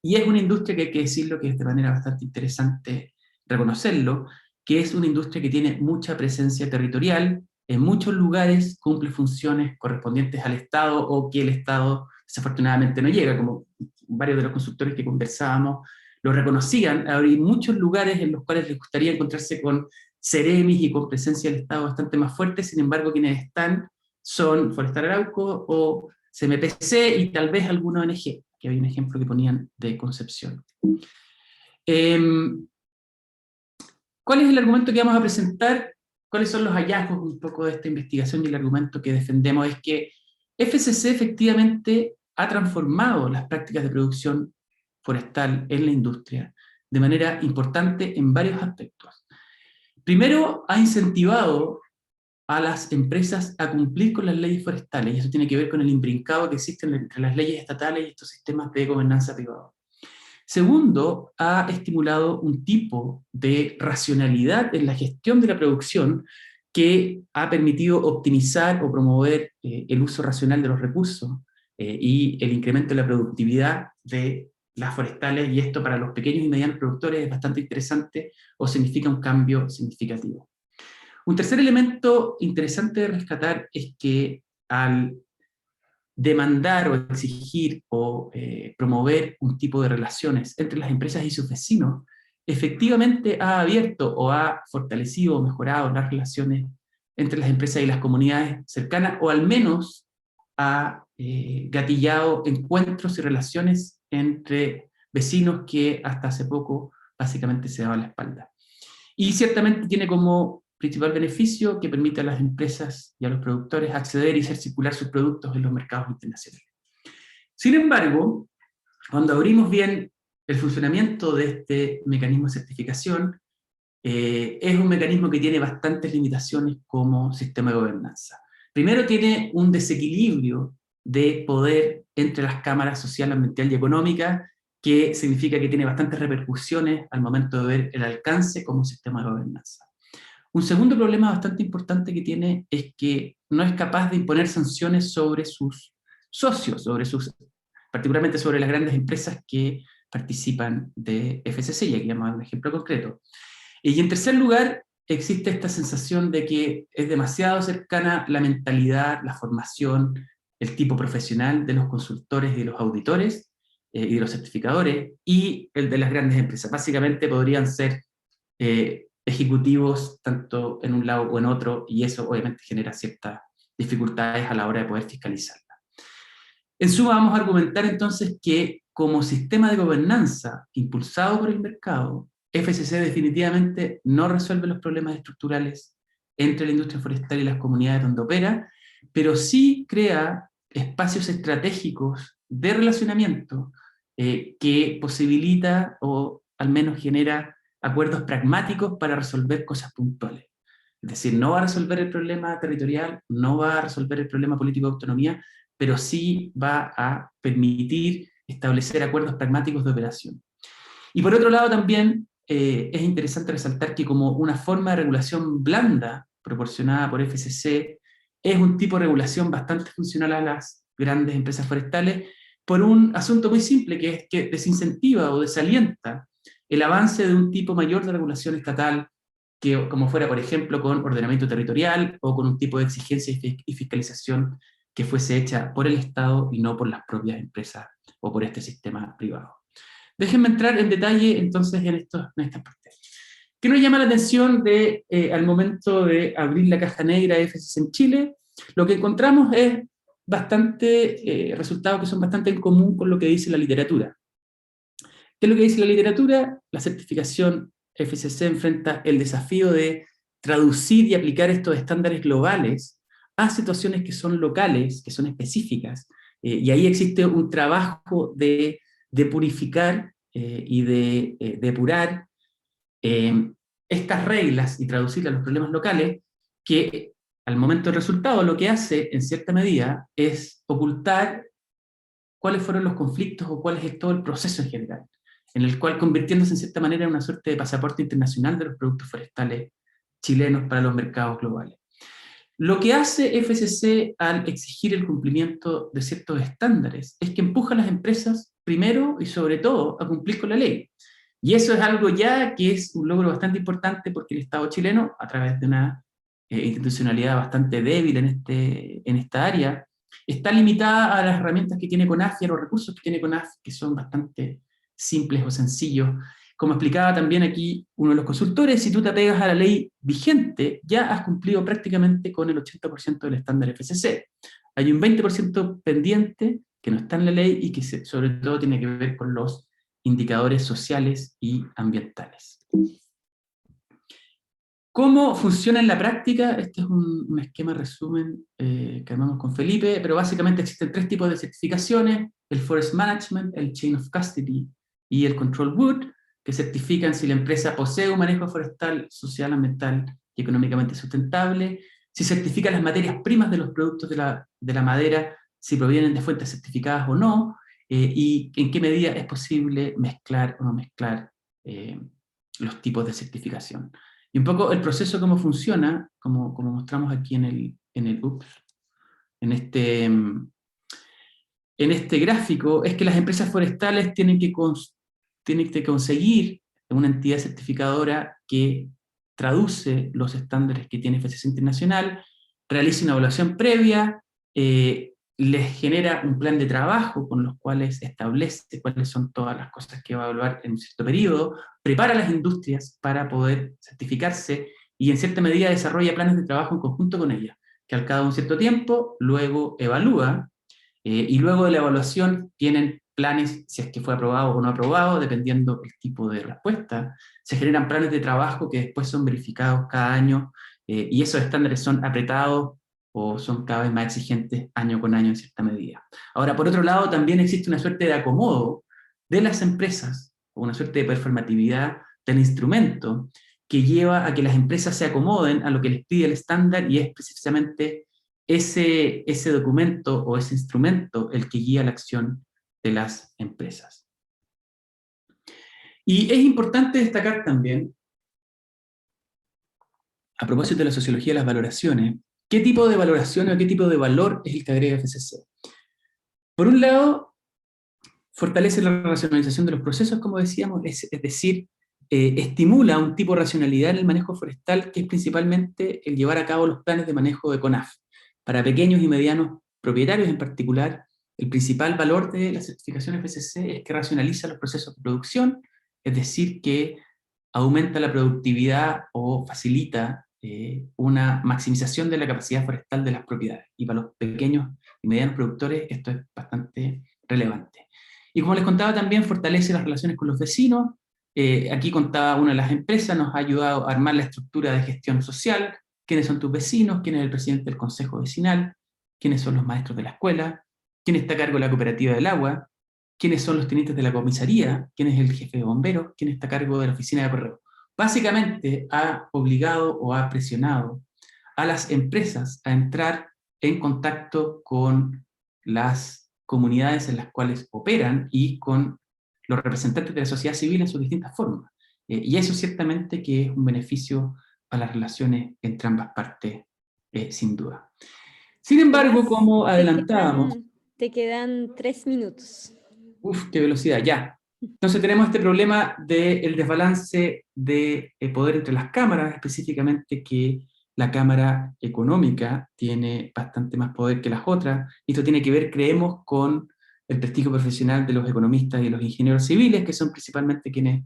Speaker 3: Y es una industria que hay que decirlo, que es de manera bastante interesante reconocerlo, que es una industria que tiene mucha presencia territorial, en muchos lugares cumple funciones correspondientes al Estado o que el Estado desafortunadamente no llega, como varios de los consultores que conversábamos lo reconocían. Hay muchos lugares en los cuales les gustaría encontrarse con Ceremis y con presencia del Estado bastante más fuerte, sin embargo quienes están son Forestal Arauco o CMPC y tal vez alguna ONG, que había un ejemplo que ponían de Concepción. ¿Cuál es el argumento que vamos a presentar? ¿Cuáles son los hallazgos un poco de esta investigación? Y el argumento que defendemos es que FCC efectivamente ha transformado las prácticas de producción forestal en la industria de manera importante en varios aspectos. Primero, ha incentivado a las empresas a cumplir con las leyes forestales, y eso tiene que ver con el imbrincado que existe entre las leyes estatales y estos sistemas de gobernanza privada. Segundo, ha estimulado un tipo de racionalidad en la gestión de la producción que ha permitido optimizar o promover el uso racional de los recursos y el incremento de la productividad de las forestales, y esto para los pequeños y medianos productores es bastante interesante o significa un cambio significativo. Un tercer elemento interesante de rescatar es que al demandar o exigir o promover un tipo de relaciones entre las empresas y sus vecinos, efectivamente ha abierto o ha fortalecido o mejorado las relaciones entre las empresas y las comunidades cercanas, o al menos ha gatillado encuentros y relaciones entre vecinos que hasta hace poco básicamente se daban la espalda. Y ciertamente tiene como principal beneficio que permite a las empresas y a los productores acceder y hacer circular sus productos en los mercados internacionales. Sin embargo, cuando abrimos bien el funcionamiento de este mecanismo de certificación, es un mecanismo que tiene bastantes limitaciones como sistema de gobernanza. Primero, tiene un desequilibrio de poder entre las cámaras social, ambiental y económica, que significa que tiene bastantes repercusiones al momento de ver el alcance como sistema de gobernanza. Un segundo problema bastante importante que tiene es que no es capaz de imponer sanciones sobre sus socios, particularmente sobre las grandes empresas que participan de FCC, y aquí vamos a dar un ejemplo concreto. Y en tercer lugar, existe esta sensación de que es demasiado cercana la mentalidad, la formación, el tipo profesional de los consultores y de los auditores y de los certificadores, y el de las grandes empresas. Básicamente podrían ser ejecutivos tanto en un lado o en otro, y eso obviamente genera ciertas dificultades a la hora de poder fiscalizarla. En suma, vamos a argumentar entonces que como sistema de gobernanza impulsado por el mercado, FCC definitivamente no resuelve los problemas estructurales entre la industria forestal y las comunidades donde opera, pero sí crea espacios estratégicos de relacionamiento que posibilita o al menos genera acuerdos pragmáticos para resolver cosas puntuales. Es decir, no va a resolver el problema territorial, no va a resolver el problema político de autonomía, pero sí va a permitir establecer acuerdos pragmáticos de operación. Y por otro lado también es interesante resaltar que como una forma de regulación blanda proporcionada por FCC, es un tipo de regulación bastante funcional a las grandes empresas forestales por un asunto muy simple, que es que desincentiva o desalienta el avance de un tipo mayor de regulación estatal, que, como fuera, por ejemplo, con ordenamiento territorial o con un tipo de exigencia y fiscalización que fuese hecha por el Estado y no por las propias empresas o por este sistema privado. Déjenme entrar en detalle entonces en estas partes. ¿Qué nos llama la atención al momento de abrir la caja negra de FCC en Chile? Lo que encontramos es resultados que son bastante en común con lo que dice la literatura. ¿Qué es lo que dice la literatura? La certificación FSC enfrenta el desafío de traducir y aplicar estos estándares globales a situaciones que son locales, que son específicas, y ahí existe un trabajo de purificar y de depurar estas reglas y traducirlas a los problemas locales, que al momento del resultado lo que hace, en cierta medida, es ocultar cuáles fueron los conflictos o cuál es todo el proceso en general, en el cual convirtiéndose en cierta manera en una suerte de pasaporte internacional de los productos forestales chilenos para los mercados globales. Lo que hace FSC al exigir el cumplimiento de ciertos estándares es que empuja a las empresas, primero y sobre todo, a cumplir con la ley. Y eso es algo ya que es un logro bastante importante porque el Estado chileno, a través de una institucionalidad bastante débil en esta área, está limitada a las herramientas que tiene CONAF y a los recursos que tiene CONAF, que son bastante simples o sencillos. Como explicaba también aquí uno de los consultores, si tú te apegas a la ley vigente, ya has cumplido prácticamente con el 80% del estándar FSC. Hay un 20% pendiente que no está en la ley y que sobre todo tiene que ver con los indicadores sociales y ambientales. ¿Cómo funciona en la práctica? Este es un esquema resumen que armamos con Felipe, pero básicamente existen 3 tipos de certificaciones: el Forest Management, el Chain of Custody y el Control Wood, que certifican si la empresa posee un manejo forestal, social, ambiental y económicamente sustentable, si certifica las materias primas de los productos de la madera, si provienen de fuentes certificadas o no, y en qué medida es posible mezclar o no mezclar los tipos de certificación. Y un poco el proceso, cómo funciona, como mostramos aquí en este gráfico, es que las empresas forestales tienen que conseguir una entidad certificadora que traduce los estándares que tiene FSC Internacional, realiza una evaluación previa, les genera un plan de trabajo con los cuales establece cuáles son todas las cosas que va a evaluar en un cierto periodo, prepara a las industrias para poder certificarse y en cierta medida desarrolla planes de trabajo en conjunto con ellas, que al cabo de un cierto tiempo luego evalúa, y luego de la evaluación tienen planes, si es que fue aprobado o no aprobado, dependiendo del tipo de respuesta. Se generan planes de trabajo que después son verificados cada año, y esos estándares son apretados o son cada vez más exigentes año con año en cierta medida. Ahora, por otro lado, también existe una suerte de acomodo de las empresas, o una suerte de performatividad del instrumento, que lleva a que las empresas se acomoden a lo que les pide el estándar, y es precisamente ese documento o ese instrumento el que guía la acción de las empresas. Y es importante destacar también, a propósito de la sociología de las valoraciones, qué tipo de valoración o qué tipo de valor es el que agrega FSC. Por un lado, fortalece la racionalización de los procesos, como decíamos, es decir, estimula un tipo de racionalidad en el manejo forestal, que es principalmente el llevar a cabo los planes de manejo de CONAF. Para pequeños y medianos propietarios en particular, el principal valor de la certificación FSC es que racionaliza los procesos de producción, es decir, que aumenta la productividad o facilita una maximización de la capacidad forestal de las propiedades. Y para los pequeños y medianos productores esto es bastante relevante. Y como les contaba, también fortalece las relaciones con los vecinos. Aquí contaba una de las empresas, nos ha ayudado a armar la estructura de gestión social, quiénes son tus vecinos, quién es el presidente del consejo vecinal, quiénes son los maestros de la escuela, quién está a cargo de la cooperativa del agua, quiénes son los tenientes de la comisaría, quién es el jefe de bomberos, quién está a cargo de la oficina de correo. Básicamente ha obligado o ha presionado a las empresas a entrar en contacto con las comunidades en las cuales operan y con los representantes de la sociedad civil en sus distintas formas. Y eso ciertamente que es un beneficio a las relaciones entre ambas partes, sin duda. Sin embargo, como adelantábamos...
Speaker 1: Te quedan 3 minutos.
Speaker 3: Uf, qué velocidad, ya. Entonces tenemos este problema del desbalance de poder entre las cámaras, específicamente que la Cámara Económica tiene bastante más poder que las otras, y esto tiene que ver, creemos, con el prestigio profesional de los economistas y los ingenieros civiles, que son principalmente quienes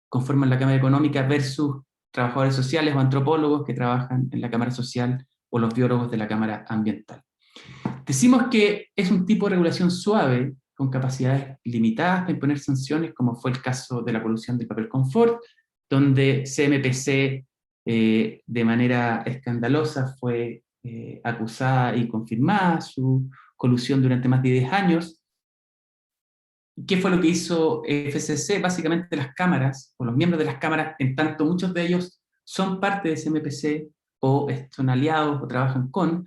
Speaker 3: conforman la Cámara Económica, versus trabajadores sociales o antropólogos que trabajan en la Cámara Social, o los biólogos de la Cámara Ambiental. Decimos que es un tipo de regulación suave, con capacidades limitadas para imponer sanciones, como fue el caso de la colusión del papel confort, donde CMPC de manera escandalosa fue acusada y confirmada su colusión durante más de 10 años. ¿Qué fue lo que hizo FCC? Básicamente las cámaras, o los miembros de las cámaras, en tanto muchos de ellos son parte de CMPC, o son aliados, o trabajan con,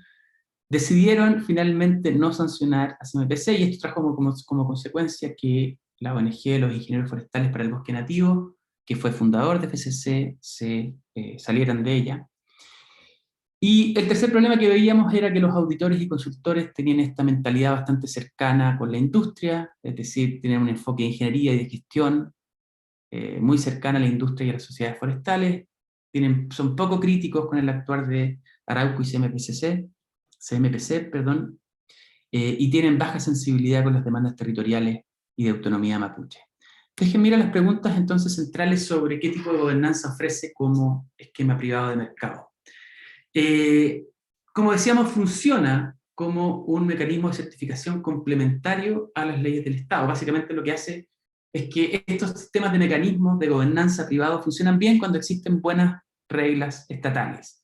Speaker 3: decidieron finalmente no sancionar a CMPC, y esto trajo como consecuencia que la ONG de los Ingenieros Forestales para el Bosque Nativo, que fue fundador de FCC, se salieran de ella. Y el tercer problema que veíamos era que los auditores y consultores tenían esta mentalidad bastante cercana con la industria, es decir, tienen un enfoque de ingeniería y de gestión muy cercana a la industria y a las sociedades forestales, son poco críticos con el actuar de Arauco y CMPC, y tienen baja sensibilidad con las demandas territoriales y de autonomía mapuche. Déjenme mirar las preguntas entonces centrales sobre qué tipo de gobernanza ofrece como esquema privado de mercado. Como decíamos, funciona como un mecanismo de certificación complementario a las leyes del Estado. Básicamente lo que hace es que estos sistemas de mecanismos de gobernanza privado funcionan bien cuando existen buenas reglas estatales.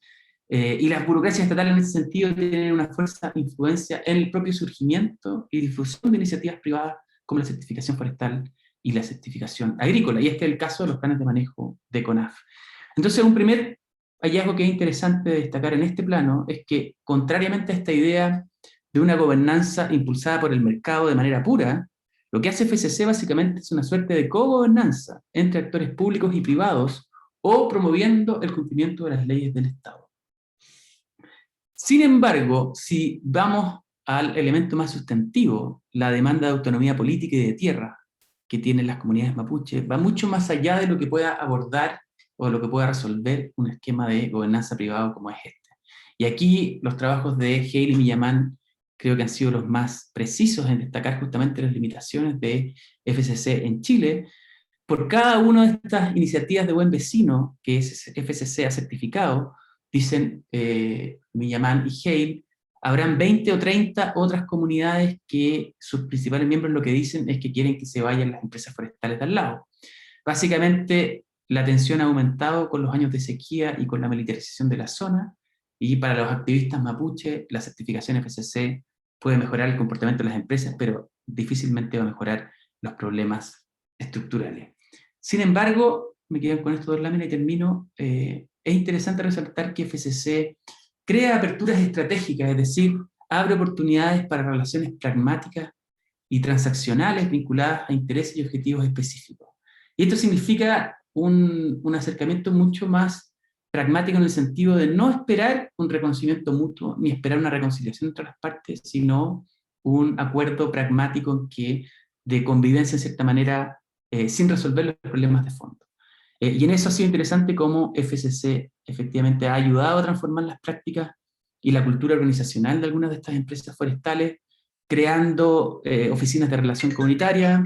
Speaker 3: Y las burocracias estatales en ese sentido tienen una fuerza de influencia en el propio surgimiento y difusión de iniciativas privadas como la certificación forestal y la certificación agrícola. Y este es el caso de los planes de manejo de CONAF. Entonces, un primer hallazgo que es interesante de destacar en este plano es que, contrariamente a esta idea de una gobernanza impulsada por el mercado de manera pura, lo que hace FCC básicamente es una suerte de co-gobernanza entre actores públicos y privados, o promoviendo el cumplimiento de las leyes del Estado. Sin embargo, si vamos al elemento más sustantivo, la demanda de autonomía política y de tierra que tienen las comunidades mapuche, va mucho más allá de lo que pueda abordar o lo que pueda resolver un esquema de gobernanza privado como es este. Y aquí los trabajos de Hale y Millamán creo que han sido los más precisos en destacar justamente las limitaciones de FCC en Chile. Por cada una de estas iniciativas de buen vecino que FCC ha certificado, dicen Millamán y Hale, habrán 20 o 30 otras comunidades que sus principales miembros lo que dicen es que quieren que se vayan las empresas forestales de al lado. Básicamente, la tensión ha aumentado con los años de sequía y con la militarización de la zona, y para los activistas mapuche, la certificación FCC puede mejorar el comportamiento de las empresas, pero difícilmente va a mejorar los problemas estructurales. Sin embargo, me quedo con estas dos láminas y termino, es interesante resaltar que FCC crea aperturas estratégicas, es decir, abre oportunidades para relaciones pragmáticas y transaccionales vinculadas a intereses y objetivos específicos. Y esto significa un acercamiento mucho más pragmático en el sentido de no esperar un reconocimiento mutuo, ni esperar una reconciliación entre las partes, sino un acuerdo pragmático de convivencia en cierta manera, sin resolver los problemas de fondo. Y en eso ha sido interesante cómo FCC efectivamente ha ayudado a transformar las prácticas y la cultura organizacional de algunas de estas empresas forestales, creando oficinas de relación comunitaria,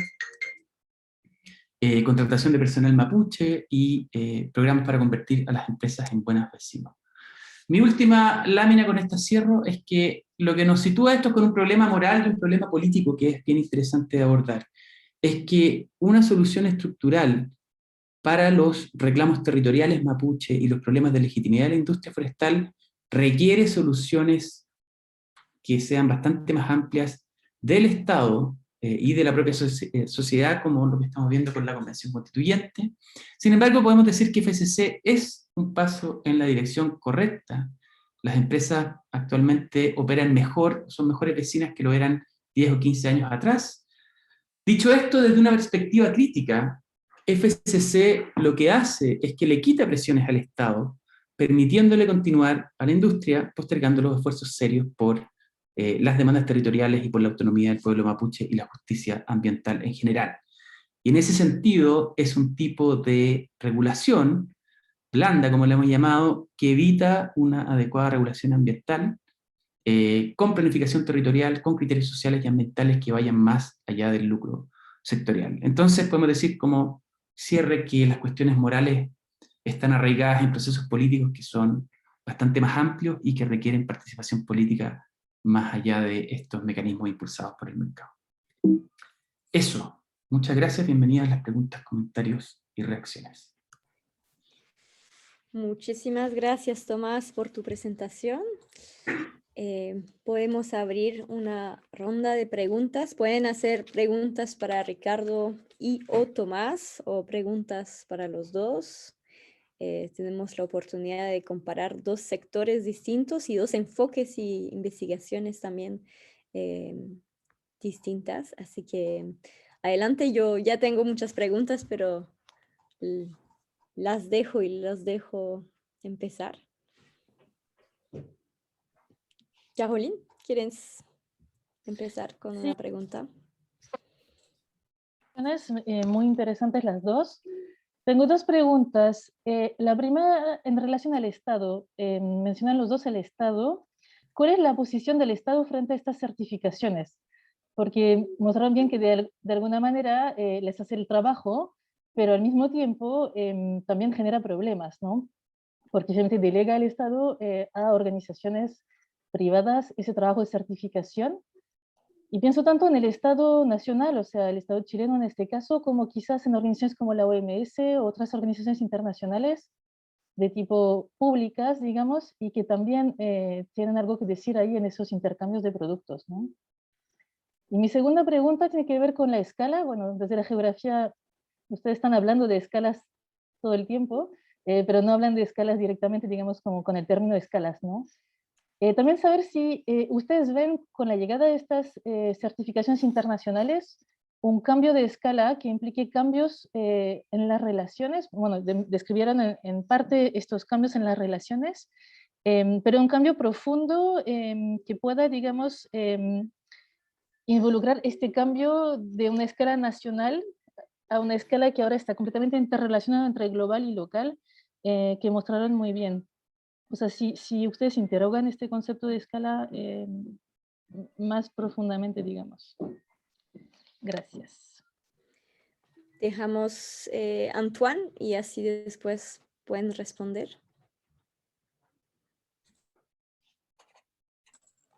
Speaker 3: contratación de personal mapuche y programas para convertir a las empresas en buenos vecinos. Mi última lámina con esta cierro es que lo que nos sitúa esto con un problema moral y un problema político que es bien interesante de abordar, es que una solución estructural para los reclamos territoriales mapuche y los problemas de legitimidad de la industria forestal requiere soluciones que sean bastante más amplias del Estado y de la propia sociedad, como lo que estamos viendo con la Convención Constituyente. Sin embargo, podemos decir que FCC es un paso en la dirección correcta. Las empresas actualmente operan mejor, son mejores vecinas que lo eran 10 o 15 años atrás. Dicho esto, desde una perspectiva crítica, FCC lo que hace es que le quita presiones al Estado, permitiéndole continuar a la industria, postergando los esfuerzos serios por las demandas territoriales y por la autonomía del pueblo mapuche y la justicia ambiental en general. Y en ese sentido es un tipo de regulación blanda, como le hemos llamado, que evita una adecuada regulación ambiental, con planificación territorial, con criterios sociales y ambientales que vayan más allá del lucro sectorial. Entonces podemos decir como cierre que las cuestiones morales están arraigadas en procesos políticos que son bastante más amplios y que requieren participación política más allá de estos mecanismos impulsados por el mercado. Eso. Muchas gracias. Bienvenidas a las preguntas, comentarios y reacciones.
Speaker 1: Muchísimas gracias, Tomás, por tu presentación. Podemos abrir una ronda de preguntas. Pueden hacer preguntas para Ricardo y o Tomás, o preguntas para los dos. Tenemos la oportunidad de comparar dos sectores distintos y dos enfoques y investigaciones también distintas. Así que adelante, yo ya tengo muchas preguntas, pero las dejo y los dejo empezar. Jolín, ¿quieres empezar con una pregunta?
Speaker 4: Muy interesantes las dos. Tengo dos preguntas. La primera, en relación al Estado. Mencionan los dos el Estado. ¿Cuál es la posición del Estado frente a estas certificaciones? Porque mostraron bien que de alguna manera les hace el trabajo, pero al mismo tiempo también genera problemas, ¿no? Porque simplemente delega al Estado a organizaciones privadas ese trabajo de certificación. Y pienso tanto en el Estado nacional, o sea, el Estado chileno en este caso, como quizás en organizaciones como la OMS o otras organizaciones internacionales de tipo públicas, digamos, y que también tienen algo que decir ahí en esos intercambios de productos, ¿no? Y mi segunda pregunta tiene que ver con la escala. Bueno, desde la geografía, ustedes están hablando de escalas todo el tiempo, pero no hablan de escalas directamente, digamos, como con el término de escalas, ¿no? También saber si ustedes ven con la llegada de estas certificaciones internacionales un cambio de escala que implique cambios en las relaciones. Bueno, describieron en parte estos cambios en las relaciones, pero un cambio profundo que pueda, digamos, involucrar este cambio de una escala nacional a una escala que ahora está completamente interrelacionada entre global y local, que mostraron muy bien. O sea, si ustedes interrogan este concepto de escala más profundamente, digamos. Gracias.
Speaker 1: Dejamos Antoine y así después pueden responder.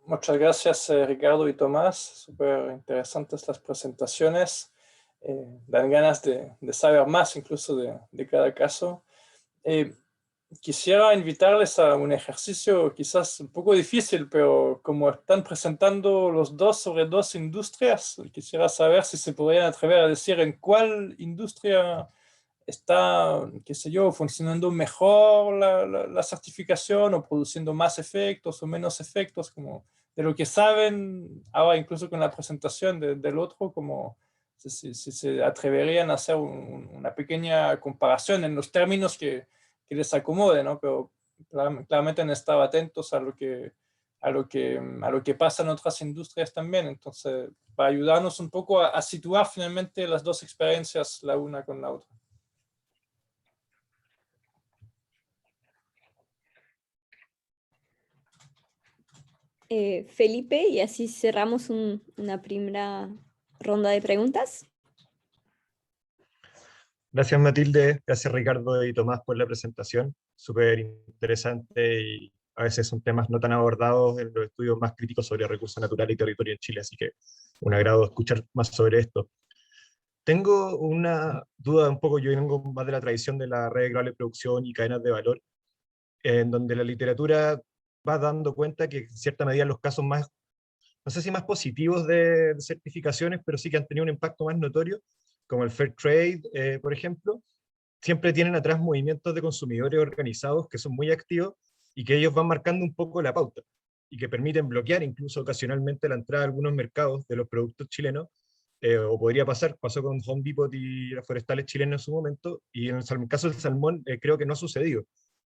Speaker 5: Muchas gracias, Ricardo y Tomás. Súper interesantes las presentaciones. Dan ganas de saber más incluso de cada caso. Quisiera invitarles a un ejercicio quizás un poco difícil, pero como están presentando los dos sobre dos industrias, quisiera saber si se podrían atrever a decir en cuál industria está, qué sé yo, funcionando mejor la certificación o produciendo más efectos o menos efectos, como de lo que saben, ahora incluso con la presentación del otro, como si se atreverían a hacer una pequeña comparación en los términos que les acomode, ¿no? Pero claramente han estado atentos a lo que pasa en otras industrias también, entonces para ayudarnos un poco a situar finalmente las dos experiencias la una con la otra.
Speaker 1: Felipe, y así cerramos una primera ronda de preguntas.
Speaker 6: Gracias Matilde, gracias Ricardo y Tomás por la presentación, súper interesante y a veces son temas no tan abordados en los estudios más críticos sobre recursos naturales y territorio en Chile, así que un agrado escuchar más sobre esto. Tengo una duda un poco, yo vengo más de la tradición de la red global de producción y cadenas de valor, en donde la literatura va dando cuenta que en cierta medida los casos más, no sé si más positivos de certificaciones, pero sí que han tenido un impacto más notorio, como el Fair Trade, por ejemplo, siempre tienen atrás movimientos de consumidores organizados que son muy activos y que ellos van marcando un poco la pauta y que permiten bloquear incluso ocasionalmente la entrada a algunos mercados de los productos chilenos, o podría pasar, pasó con Home Depot y las forestales chilenas en su momento, y en el caso del salmón creo que no ha sucedido.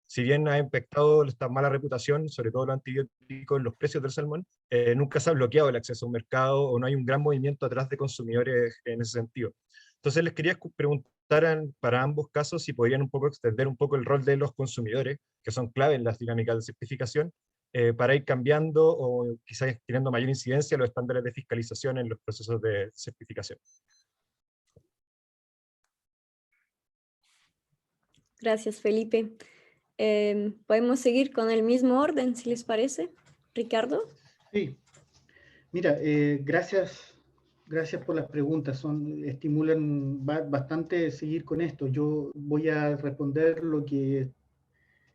Speaker 6: Si bien ha impactado esta mala reputación, sobre todo los antibióticos en los precios del salmón, nunca se ha bloqueado el acceso a un mercado o no hay un gran movimiento atrás de consumidores en ese sentido. Entonces les quería preguntar para ambos casos si podrían un poco extender un poco el rol de los consumidores, que son clave en las dinámicas de certificación, para ir cambiando o quizás teniendo mayor incidencia los estándares de fiscalización en los procesos de certificación.
Speaker 1: Gracias, Felipe. Podemos seguir con el mismo orden, si les parece. Ricardo.
Speaker 2: Sí, Mira, gracias por las preguntas, estimulan bastante seguir con esto. Yo voy a responder lo que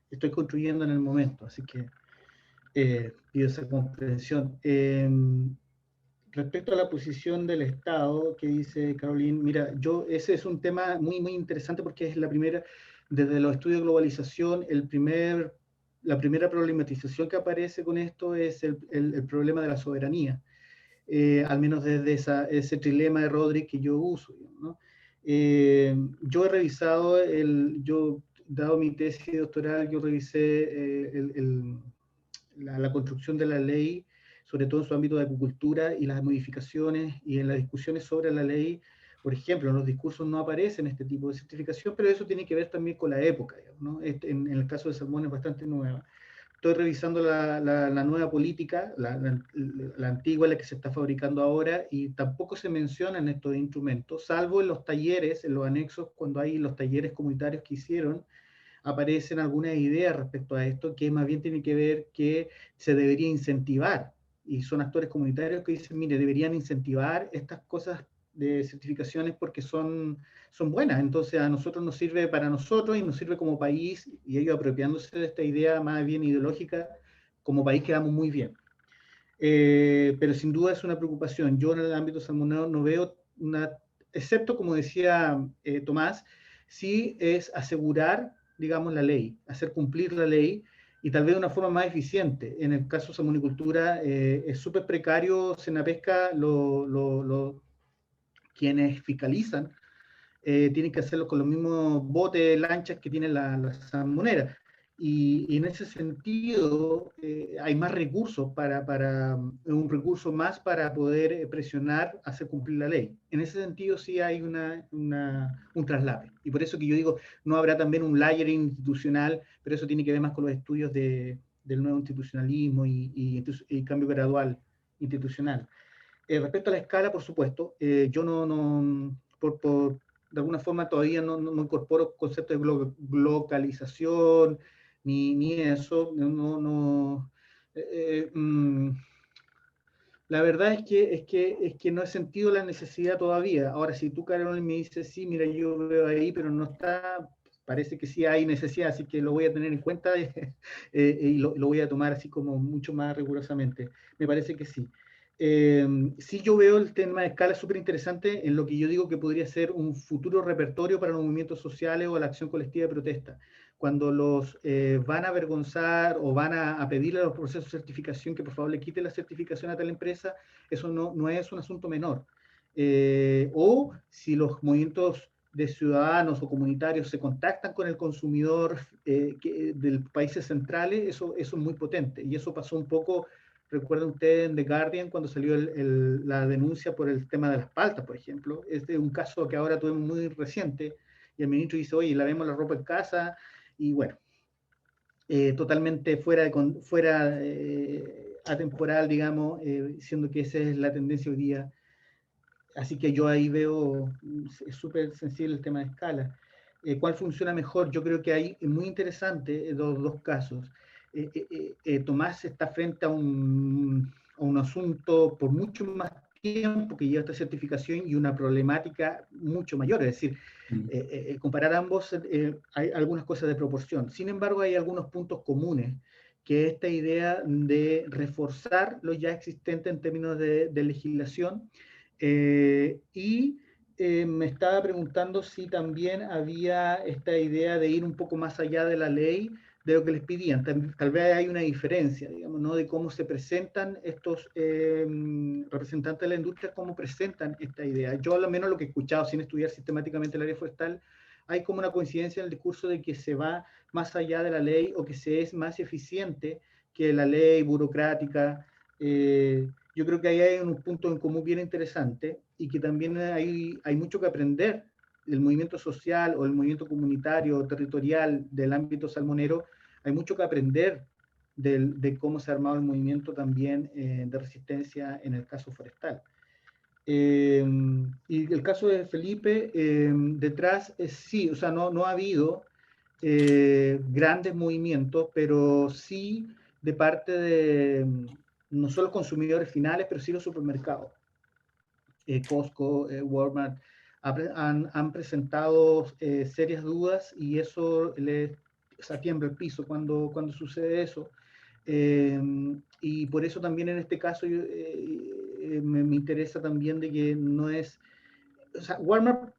Speaker 2: estoy construyendo en el momento, así que pido esa comprensión. Respecto a la posición del Estado que dice Caroline, mira, ese es un tema muy, muy interesante porque es la primera, desde los estudios de globalización, la primera problematización que aparece con esto es el problema de la soberanía. Al menos desde ese trilema de Rodríguez que yo uso, ¿no? Yo he revisado, dado mi tesis doctoral, yo revisé la construcción de la ley, sobre todo en su ámbito de acuicultura y las modificaciones y en las discusiones sobre la ley. Por ejemplo, en los discursos no aparecen este tipo de certificación, pero eso tiene que ver también con la época, digamos, ¿no? En el caso de salmón es bastante nueva. Estoy revisando la nueva política, la antigua, la que se está fabricando ahora, y tampoco se mencionan estos instrumentos, salvo en los talleres, en los anexos, cuando hay los talleres comunitarios que hicieron, aparecen algunas ideas respecto a esto, que más bien tiene que ver que se debería incentivar, y son actores comunitarios que dicen, mire, deberían incentivar estas cosas de certificaciones porque son buenas, entonces a nosotros nos sirve para nosotros y nos sirve como país, y ellos apropiándose de esta idea más bien ideológica, como país quedamos muy bien. Pero sin duda es una preocupación. Yo en el ámbito salmonero no veo excepto como decía Tomás, sí es asegurar, digamos, la ley, hacer cumplir la ley, y tal vez de una forma más eficiente. En el caso de salmonicultura es súper precario, Senapesca, quienes fiscalizan, tienen que hacerlo con los mismos botes, lanchas que tienen la salmonera. Y en ese sentido hay más recursos un recurso más para poder presionar, hacer cumplir la ley. En ese sentido sí hay un traslape. Y por eso que yo digo, no habrá también un layering institucional, pero eso tiene que ver más con los estudios del nuevo institucionalismo y cambio gradual institucional. Respecto a la escala, por supuesto, yo de alguna forma todavía no incorporo conceptos de localización, ni eso. La verdad es que no he sentido la necesidad todavía. Ahora, si tú, Carolina, me dices, sí, mira, yo veo ahí, pero no está, parece que sí hay necesidad, así que lo voy a tener en cuenta y lo voy a tomar así como mucho más rigurosamente. Me parece que sí. Sí, yo veo el tema de escala súper interesante en lo que yo digo que podría ser un futuro repertorio para los movimientos sociales o la acción colectiva de protesta. Cuando los van a avergonzar o van a pedirle a los procesos de certificación que por favor le quiten la certificación a tal empresa, eso no es un asunto menor. O si los movimientos de ciudadanos o comunitarios se contactan con el consumidor de países centrales, eso es muy potente. Y eso pasó un poco. Recuerden ustedes en The Guardian cuando salió la denuncia por el tema de las paltas, por ejemplo. Es un caso que ahora tuvimos muy reciente, y el ministro dice, oye, lavemos la ropa en casa, y bueno, totalmente fuera atemporal, digamos, siendo que esa es la tendencia hoy día. Así que yo ahí veo, es súper sensible el tema de escala. ¿Cuál funciona mejor? Yo creo que hay, es muy interesante los dos casos. Tomás está frente a un asunto por mucho más tiempo que lleva esta certificación y una problemática mucho mayor. Es decir, comparar ambos, hay algunas cosas de proporción. Sin embargo, hay algunos puntos comunes, que esta idea de reforzar lo ya existente en términos de legislación. Me estaba preguntando si también había esta idea de ir un poco más allá de la ley, de lo que les pedían. Tal vez hay una diferencia, digamos, ¿no? De cómo se presentan estos representantes de la industria, cómo presentan esta idea. Yo al menos lo que he escuchado, sin estudiar sistemáticamente el área forestal, hay como una coincidencia en el discurso de que se va más allá de la ley o que se es más eficiente que la ley burocrática. Yo creo que ahí hay un punto en común bien interesante y que también hay mucho que aprender del movimiento social o el movimiento comunitario o territorial del ámbito salmonero. Hay mucho que aprender de cómo se ha armado el movimiento también de resistencia en el caso forestal. Y el caso de Felipe, detrás, sí, o sea, no ha habido grandes movimientos, pero sí de parte no solo consumidores finales, pero sí los supermercados. Costco, Walmart, han presentado serias dudas y eso les tiembla el piso cuando sucede eso. Y por eso también en este caso me interesa también de que no es, o sea, Walmart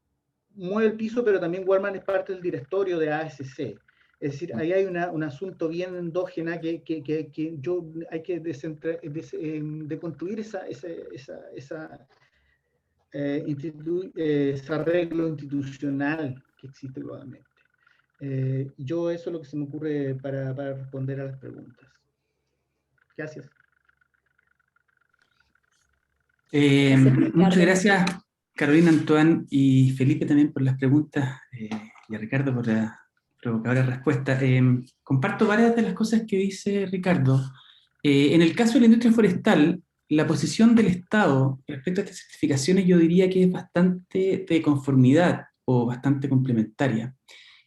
Speaker 2: mueve el piso, pero también Walmart es parte del directorio de ASC. Es decir, ahí hay un asunto bien endógena que hay que deconstruir ese arreglo institucional que existe globalmente. Yo eso es lo que se me ocurre para responder a las preguntas. Gracias.
Speaker 3: Muchas gracias, Carolina, Antoine y Felipe también por las preguntas, y a Ricardo por la provocadora respuesta. Comparto varias de las cosas que dice Ricardo. En el caso de la industria forestal, la posición del Estado respecto a estas certificaciones yo diría que es bastante de conformidad o bastante complementaria.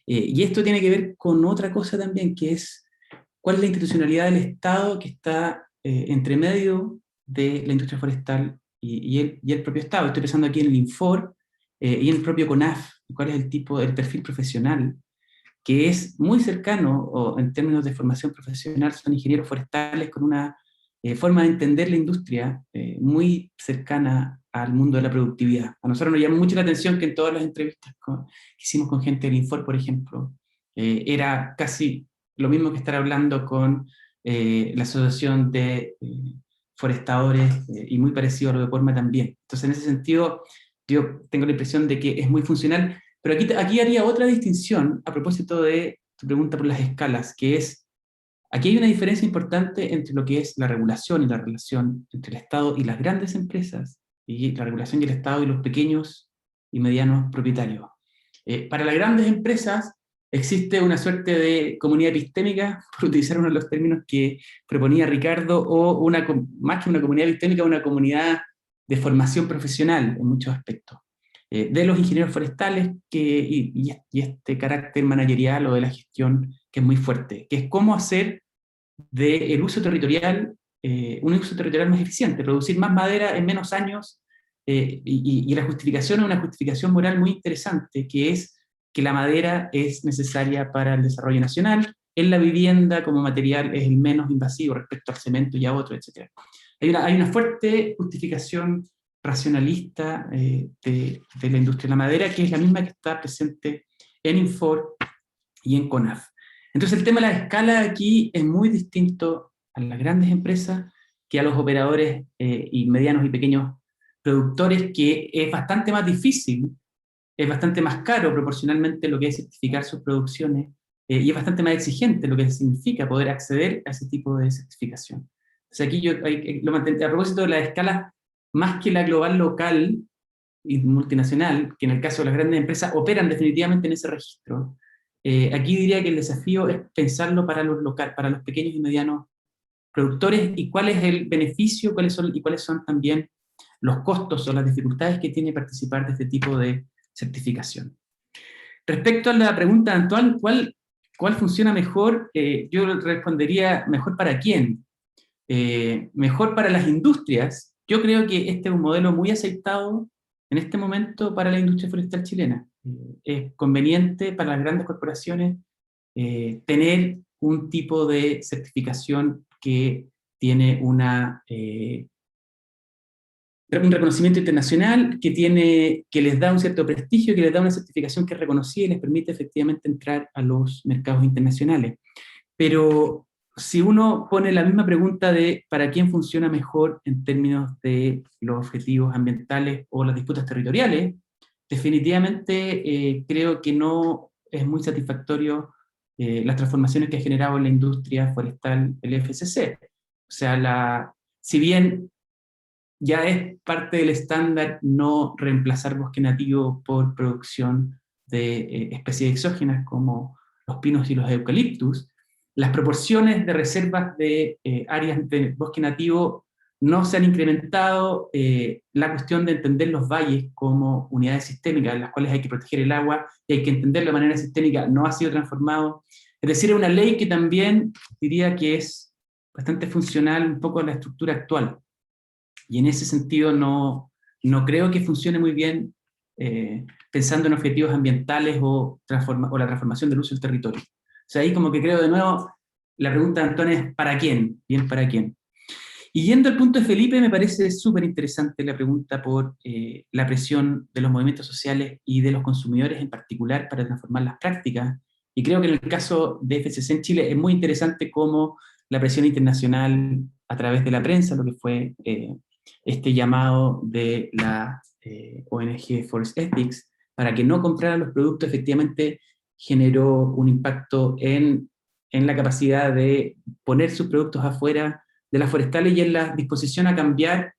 Speaker 3: Y esto tiene que ver con otra cosa también, que es cuál es la institucionalidad del Estado que está entre medio de la industria forestal y el propio Estado. Estoy pensando aquí en el Infor y en el propio CONAF, cuál es el perfil profesional, que es muy cercano, o en términos de formación profesional, son ingenieros forestales con una forma de entender la industria muy cercana al mundo de la productividad. A nosotros nos llamó mucho la atención que en todas las entrevistas que hicimos con gente del Infor, por ejemplo, era casi lo mismo que estar hablando con la Asociación de Forestadores, y muy parecido a lo de Porma también. Entonces, en ese sentido, yo tengo la impresión de que es muy funcional, pero aquí haría otra distinción a propósito de tu pregunta por las escalas, que es, aquí hay una diferencia importante entre lo que es la regulación y la relación entre el Estado y las grandes empresas, y la regulación y el Estado y los pequeños y medianos propietarios. Para las grandes empresas existe una suerte de comunidad epistémica, por utilizar uno de los términos que proponía Ricardo, o más que una comunidad epistémica, una comunidad de formación profesional en muchos aspectos. De los ingenieros forestales y este carácter managerial o de la gestión que es muy fuerte, que es cómo hacer del uso territorial un uso territorial más eficiente, producir más madera en menos años, y la justificación es una justificación moral muy interesante, que es que la madera es necesaria para el desarrollo nacional, en la vivienda como material es el menos invasivo respecto al cemento y a otro, etc. Hay una fuerte justificación racionalista de la industria de la madera, que es la misma que está presente en Infor y en CONAF. Entonces el tema de la escala aquí es muy distinto a las grandes empresas que a los operadores y medianos y pequeños productores, que es bastante más difícil, es bastante más caro proporcionalmente lo que es certificar sus producciones, y es bastante más exigente lo que significa poder acceder a ese tipo de certificación. O sea, aquí yo lo mantendría a propósito de la escala, más que la global local y multinacional, que en el caso de las grandes empresas operan definitivamente en ese registro. Aquí diría que el desafío es pensarlo para los pequeños y medianos productores, y cuál es el beneficio, cuáles son también los costos o las dificultades que tiene participar de este tipo de certificación. Respecto a la pregunta de Antoine, ¿cuál funciona mejor? Yo respondería, ¿mejor para quién? Mejor para las industrias. Yo creo que este es un modelo muy aceptado en este momento para la industria forestal chilena. Es conveniente para las grandes corporaciones tener un tipo de certificación que tiene un reconocimiento internacional, que les da un cierto prestigio, que les da una certificación que es reconocida y les permite efectivamente entrar a los mercados internacionales. Pero si uno pone la misma pregunta de para quién funciona mejor en términos de los objetivos ambientales o las disputas territoriales, definitivamente creo que no es muy satisfactorio las transformaciones que ha generado en la industria forestal el FSC. O sea, si bien ya es parte del estándar no reemplazar bosque nativo por producción de especies exógenas como los pinos y los eucaliptus, las proporciones de reservas de áreas de bosque nativo no se han incrementado. La cuestión de entender los valles como unidades sistémicas en las cuales hay que proteger el agua y hay que entenderlo de manera sistémica no ha sido transformado. Es decir, es una ley que también diría que es bastante funcional un poco a la estructura actual. Y en ese sentido no creo que funcione muy bien pensando en objetivos ambientales o la transformación del uso del territorio. O sea, ahí como que creo de nuevo, la pregunta de Antonio es ¿para quién? Bien, ¿para quién? Y yendo al punto de Felipe, me parece súper interesante la pregunta por la presión de los movimientos sociales y de los consumidores en particular para transformar las prácticas. Y creo que en el caso de FCC en Chile es muy interesante cómo la presión internacional a través de la prensa, lo que fue este llamado de la ONG Forest Ethics, para que no compraran los productos, efectivamente generó un impacto en la capacidad de poner sus productos afuera de las forestales y en la disposición a cambiar,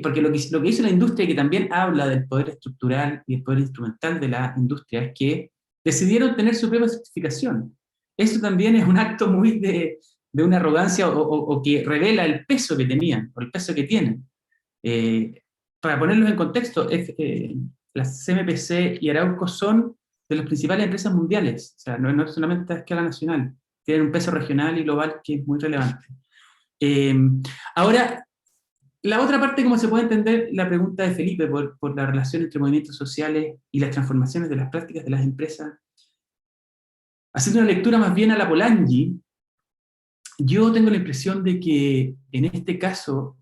Speaker 3: porque lo que hizo la industria, que también habla del poder estructural y el poder instrumental de la industria, es que decidieron tener su propia certificación. Eso también es un acto muy de una arrogancia o que revela el peso que tenían, o el peso que tienen. Para ponerlos en contexto, las CMPC y Arauco son de las principales empresas mundiales, o sea, no solamente a escala nacional, tienen un peso regional y global que es muy relevante. Ahora, la otra parte, como se puede entender la pregunta de Felipe por la relación entre movimientos sociales y las transformaciones de las prácticas de las empresas, haciendo una lectura más bien a la Polanyi, yo tengo la impresión de que en este caso,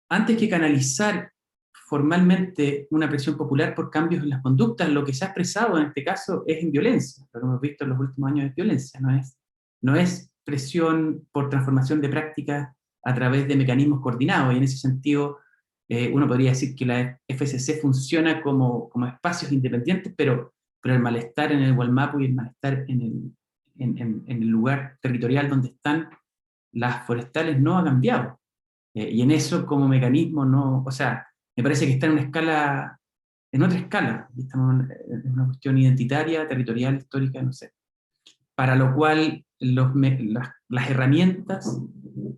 Speaker 3: antes que canalizar formalmente una presión popular por cambios en las conductas, lo que se ha expresado en este caso es en violencia. Lo que hemos visto en los últimos años es violencia, no es presión por transformación de prácticas a través de mecanismos coordinados, y en ese sentido uno podría decir que la FCC funciona como espacios independientes, pero el malestar en el Gualmapu y el malestar en el lugar territorial donde están las forestales no ha cambiado. Y en eso como mecanismo no, o sea, me parece que está en una escala, en otra escala, estamos en una cuestión identitaria, territorial, histórica, no sé. Para lo cual las herramientas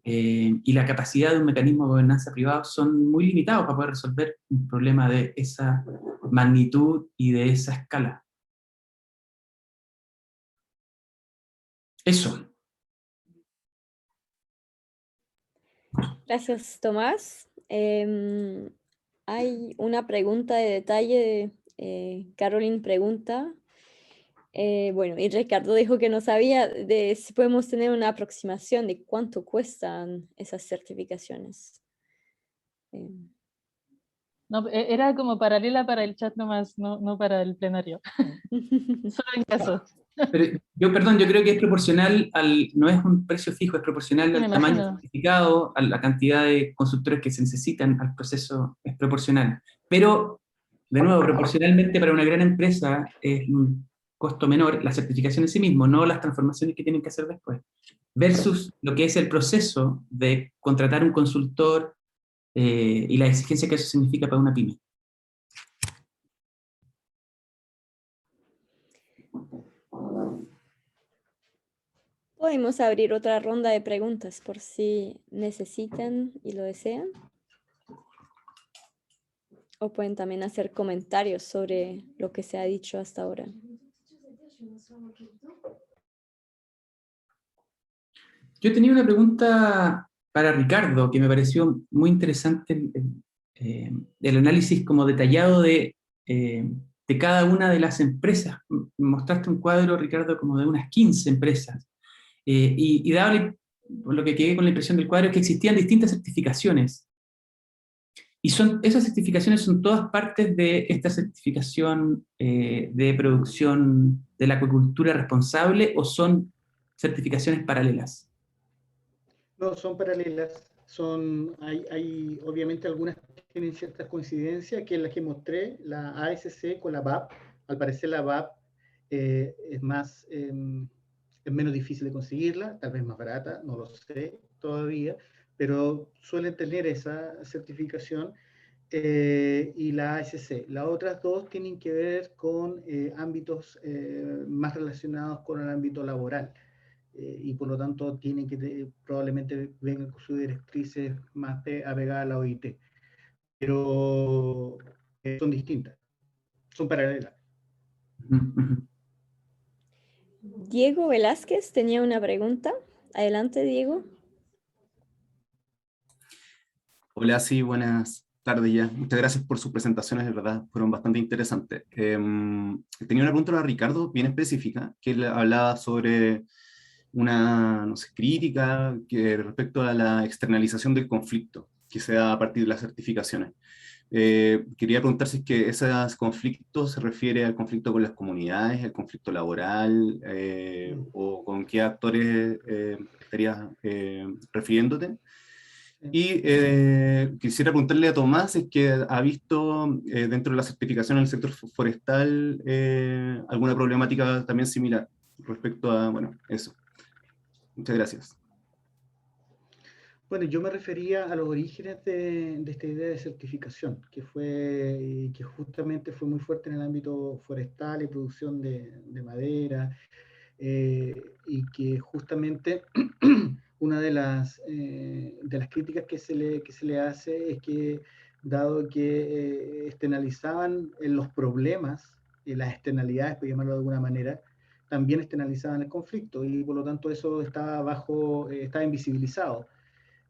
Speaker 3: y la capacidad de un mecanismo de gobernanza privado son muy limitados para poder resolver un problema de esa magnitud y de esa escala. Eso.
Speaker 1: Gracias, Tomás. Hay una pregunta de detalle. Caroline pregunta. Bueno, y Ricardo dijo que no sabía de si podemos tener una aproximación de cuánto cuestan esas certificaciones.
Speaker 4: No, era como paralela para el chat nomás, no para el plenario. Solo en caso.
Speaker 3: Pero yo creo que es proporcional no es un precio fijo, es proporcional
Speaker 4: Sí,
Speaker 3: al
Speaker 4: me
Speaker 3: tamaño
Speaker 4: imagino.
Speaker 3: certificado, a la cantidad de consultores que se necesitan, al proceso es proporcional. Pero, de nuevo, proporcionalmente para una gran empresa es un costo menor la certificación en sí mismo, no las transformaciones que tienen que hacer después, versus lo que es el proceso de contratar un consultor y la exigencia que eso significa para una pyme.
Speaker 1: Podemos abrir otra ronda de preguntas por si necesitan y lo desean. O pueden también hacer comentarios sobre lo que se ha dicho hasta ahora.
Speaker 3: Yo tenía una pregunta para Ricardo, que me pareció muy interesante el análisis como detallado de cada una de las empresas. Mostraste un cuadro, Ricardo, como de unas 15 empresas. Y daba, por lo que quedé con la impresión del cuadro, es que existían distintas certificaciones. Y esas certificaciones son todas partes de esta certificación de producción de la acuicultura responsable, o son certificaciones paralelas.
Speaker 2: No, son paralelas. Hay obviamente algunas que tienen ciertas coincidencias, que es la que mostré, la ASC con la VAP. Al parecer la VAP es menos difícil de conseguirla, tal vez más barata, no lo sé todavía, pero suelen tener esa certificación. Y la ASC. Las otras dos tienen que ver con ámbitos más relacionados con el ámbito laboral. Y por lo tanto tienen que probablemente vengan con sus directrices más apegadas a la OIT. Pero son distintas, son paralelas.
Speaker 1: Diego Velázquez tenía una pregunta. Adelante, Diego.
Speaker 3: Hola, sí, buenas tardes ya. Muchas gracias por sus presentaciones, de verdad, fueron bastante interesantes. Tenía una pregunta para Ricardo, bien específica, que él hablaba sobre una, no sé, crítica que respecto a la externalización del conflicto que se da a partir de las certificaciones. Quería preguntar si es que esos conflictos se refiere al conflicto con las comunidades, al conflicto laboral, o con qué actores estarías refiriéndote. Y quisiera preguntarle a Tomás si es que ha visto dentro de la certificación en el sector forestal alguna problemática también similar respecto a, bueno, eso. Muchas gracias.
Speaker 2: Bueno, yo me refería a los orígenes de esta idea de certificación, que justamente fue muy fuerte en el ámbito forestal y producción de madera, y que justamente una de las críticas que se le hace es que, dado que externalizaban los problemas, las externalidades, por llamarlo de alguna manera, también externalizaban el conflicto, y por lo tanto eso estaba invisibilizado.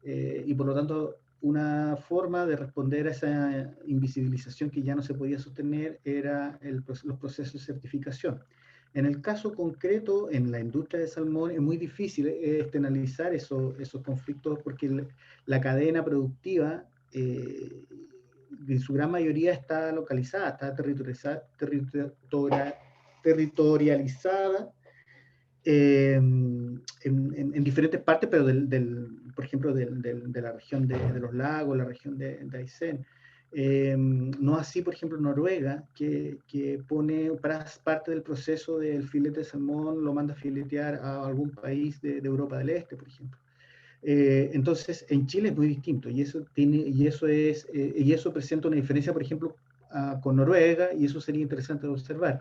Speaker 2: Y por lo tanto, una forma de responder a esa invisibilización que ya no se podía sostener era los procesos de certificación. En el caso concreto, en la industria de salmón, es muy difícil externalizar esos conflictos porque la cadena productiva, en su gran mayoría, está localizada, está territorializada en diferentes partes, pero por ejemplo, de la región de los lagos, la región de Aysén. No así, por ejemplo, Noruega, que pone parte del proceso del filete de salmón, lo manda a filetear a algún país de Europa del Este, por ejemplo. Entonces, en Chile es muy distinto, y eso presenta una diferencia, por ejemplo, con Noruega, y eso sería interesante de observar.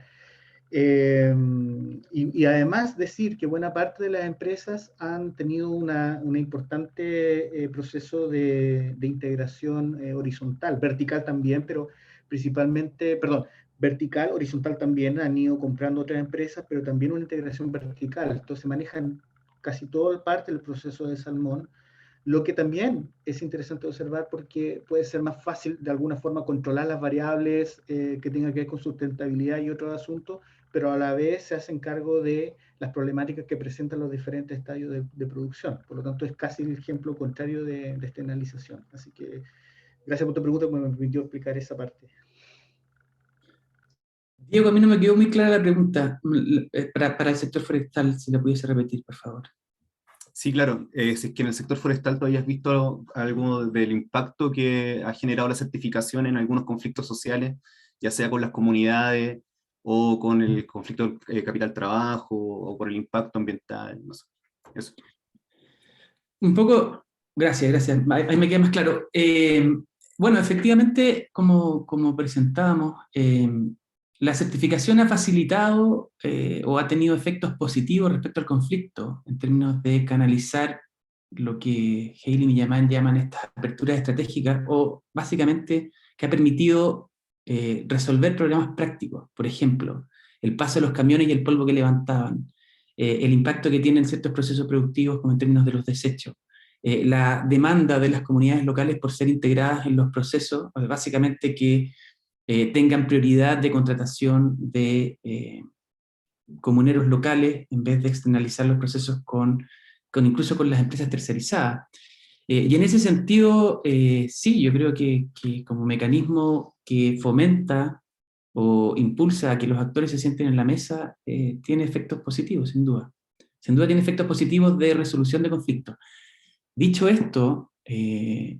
Speaker 2: Y además decir que buena parte de las empresas han tenido un importante proceso de integración horizontal, vertical también, pero principalmente, perdón, vertical, horizontal también, han ido comprando otras empresas, pero también una integración vertical. Entonces manejan casi toda parte del proceso de salmón, lo que también es interesante observar porque puede ser más fácil de alguna forma controlar las variables que tengan que ver con sustentabilidad y otros asuntos, pero a la vez se hacen cargo de las problemáticas que presentan los diferentes estadios de producción. Por lo tanto, es casi el ejemplo contrario de externalización. Así que gracias por tu pregunta, que me permitió explicar esa parte.
Speaker 3: Diego, a mí no me quedó muy clara la pregunta para el sector forestal, si la pudiese repetir, por favor. Sí, claro. Si es que en el sector forestal tú hayas visto algo del impacto que ha generado la certificación en algunos conflictos sociales, ya sea con las comunidades o con el conflicto capital-trabajo o por el impacto ambiental, no sé. Eso. Un poco, gracias, ahí me queda más claro. Bueno, efectivamente, como presentábamos, la certificación ha facilitado o ha tenido efectos positivos respecto al conflicto, en términos de canalizar lo que Haley y Yaman llaman estas aperturas estratégicas, o básicamente que ha permitido resolver problemas prácticos. Por ejemplo, el paso de los camiones y el polvo que levantaban, el impacto que tienen ciertos procesos productivos como en términos de los desechos, la demanda de las comunidades locales por ser integradas en los procesos, básicamente que tengan prioridad de contratación de comuneros locales en vez de externalizar los procesos incluso con las empresas tercerizadas. Y en ese sentido, sí, yo creo que como mecanismo que fomenta o impulsa a que los actores se sienten en la mesa, tiene efectos positivos, sin duda. Sin duda tiene efectos positivos de resolución de conflictos. Dicho esto, y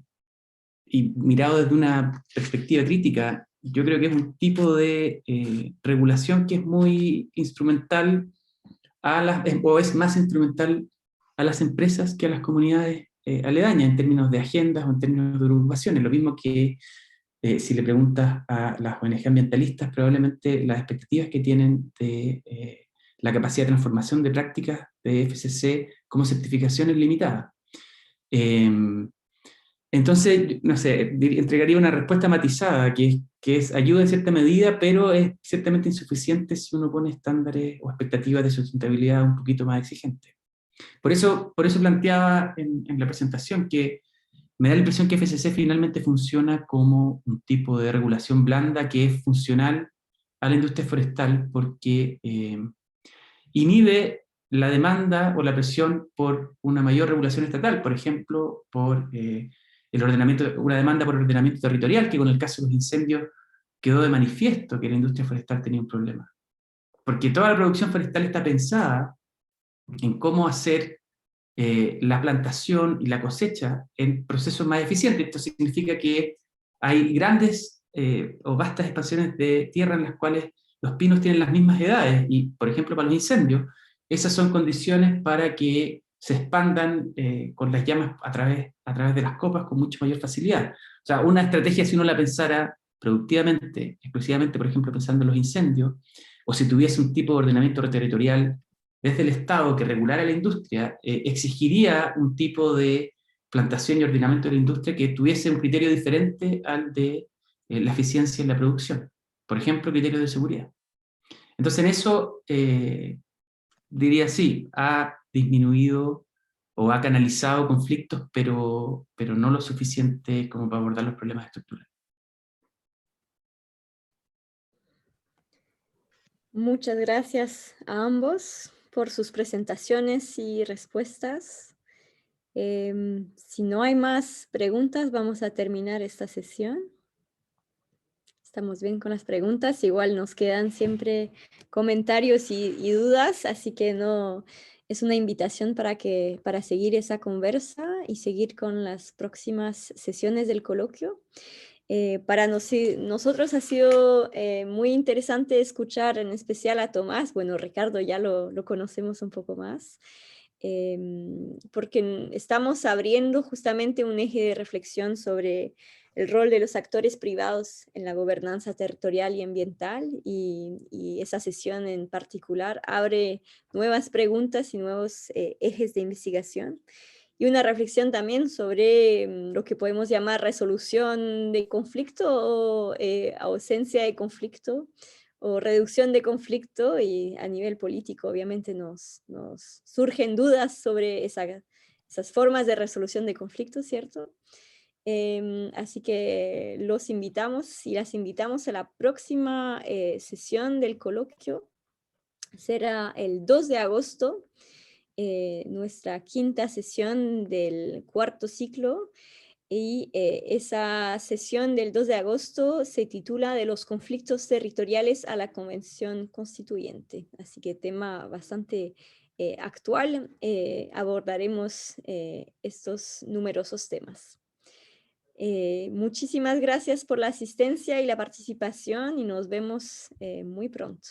Speaker 3: mirado desde una perspectiva crítica, yo creo que es un tipo de regulación que es muy instrumental o es más instrumental a las empresas que a las comunidades aledañas en términos de agendas o en términos de agrupaciones. Lo mismo que si le preguntas a las ONG ambientalistas, probablemente las expectativas que tienen de la capacidad de transformación de prácticas de FSC como certificación es limitada. Entonces, no sé, entregaría una respuesta matizada, que es ayuda en cierta medida, pero es ciertamente insuficiente si uno pone estándares o expectativas de sustentabilidad un poquito más exigentes. Por eso planteaba en la presentación que me da la impresión que FCC finalmente funciona como un tipo de regulación blanda que es funcional a la industria forestal porque inhibe la demanda o la presión por una mayor regulación estatal, por ejemplo, por una demanda por ordenamiento territorial, que con el caso de los incendios quedó de manifiesto que la industria forestal tenía un problema. Porque toda la producción forestal está pensada en cómo hacer la plantación y la cosecha en procesos más eficientes. Esto significa que hay grandes o vastas expansiones de tierra en las cuales los pinos tienen las mismas edades y, por ejemplo, para los incendios, esas son condiciones para que se expandan con las llamas a través de las copas con mucha mayor facilidad. O sea, una estrategia, si uno la pensara productivamente, exclusivamente, por ejemplo, pensando en los incendios, o si tuviese un tipo de ordenamiento territorial desde el Estado que regulara la industria, exigiría un tipo de plantación y ordenamiento de la industria que tuviese un criterio diferente al de la eficiencia en la producción. Por ejemplo, criterios de seguridad. Entonces, en eso, diría sí, ha disminuido o ha canalizado conflictos, pero no lo suficiente como para abordar los problemas estructurales.
Speaker 1: Muchas gracias a ambos por sus presentaciones y respuestas. Si no hay más preguntas, vamos a terminar esta sesión. Estamos bien con las preguntas, igual nos quedan siempre comentarios y dudas, así que no, es una invitación para seguir esa conversa y seguir con las próximas sesiones del coloquio. Para nosotros ha sido muy interesante escuchar en especial a Tomás, bueno, Ricardo ya lo conocemos un poco más, porque estamos abriendo justamente un eje de reflexión sobre el rol de los actores privados en la gobernanza territorial y ambiental, y esa sesión en particular abre nuevas preguntas y nuevos ejes de investigación. Y una reflexión también sobre lo que podemos llamar resolución de conflicto o ausencia de conflicto o reducción de conflicto, y a nivel político obviamente nos surgen dudas sobre esas formas de resolución de conflicto, ¿cierto? Así que los invitamos y las invitamos a la próxima sesión del coloquio. Será el 2 de agosto. Nuestra quinta sesión del cuarto ciclo, y esa sesión del 2 de agosto se titula De los conflictos territoriales a la Convención Constituyente, así que tema bastante actual. Abordaremos estos numerosos temas. Muchísimas gracias por la asistencia y la participación, y nos vemos muy pronto.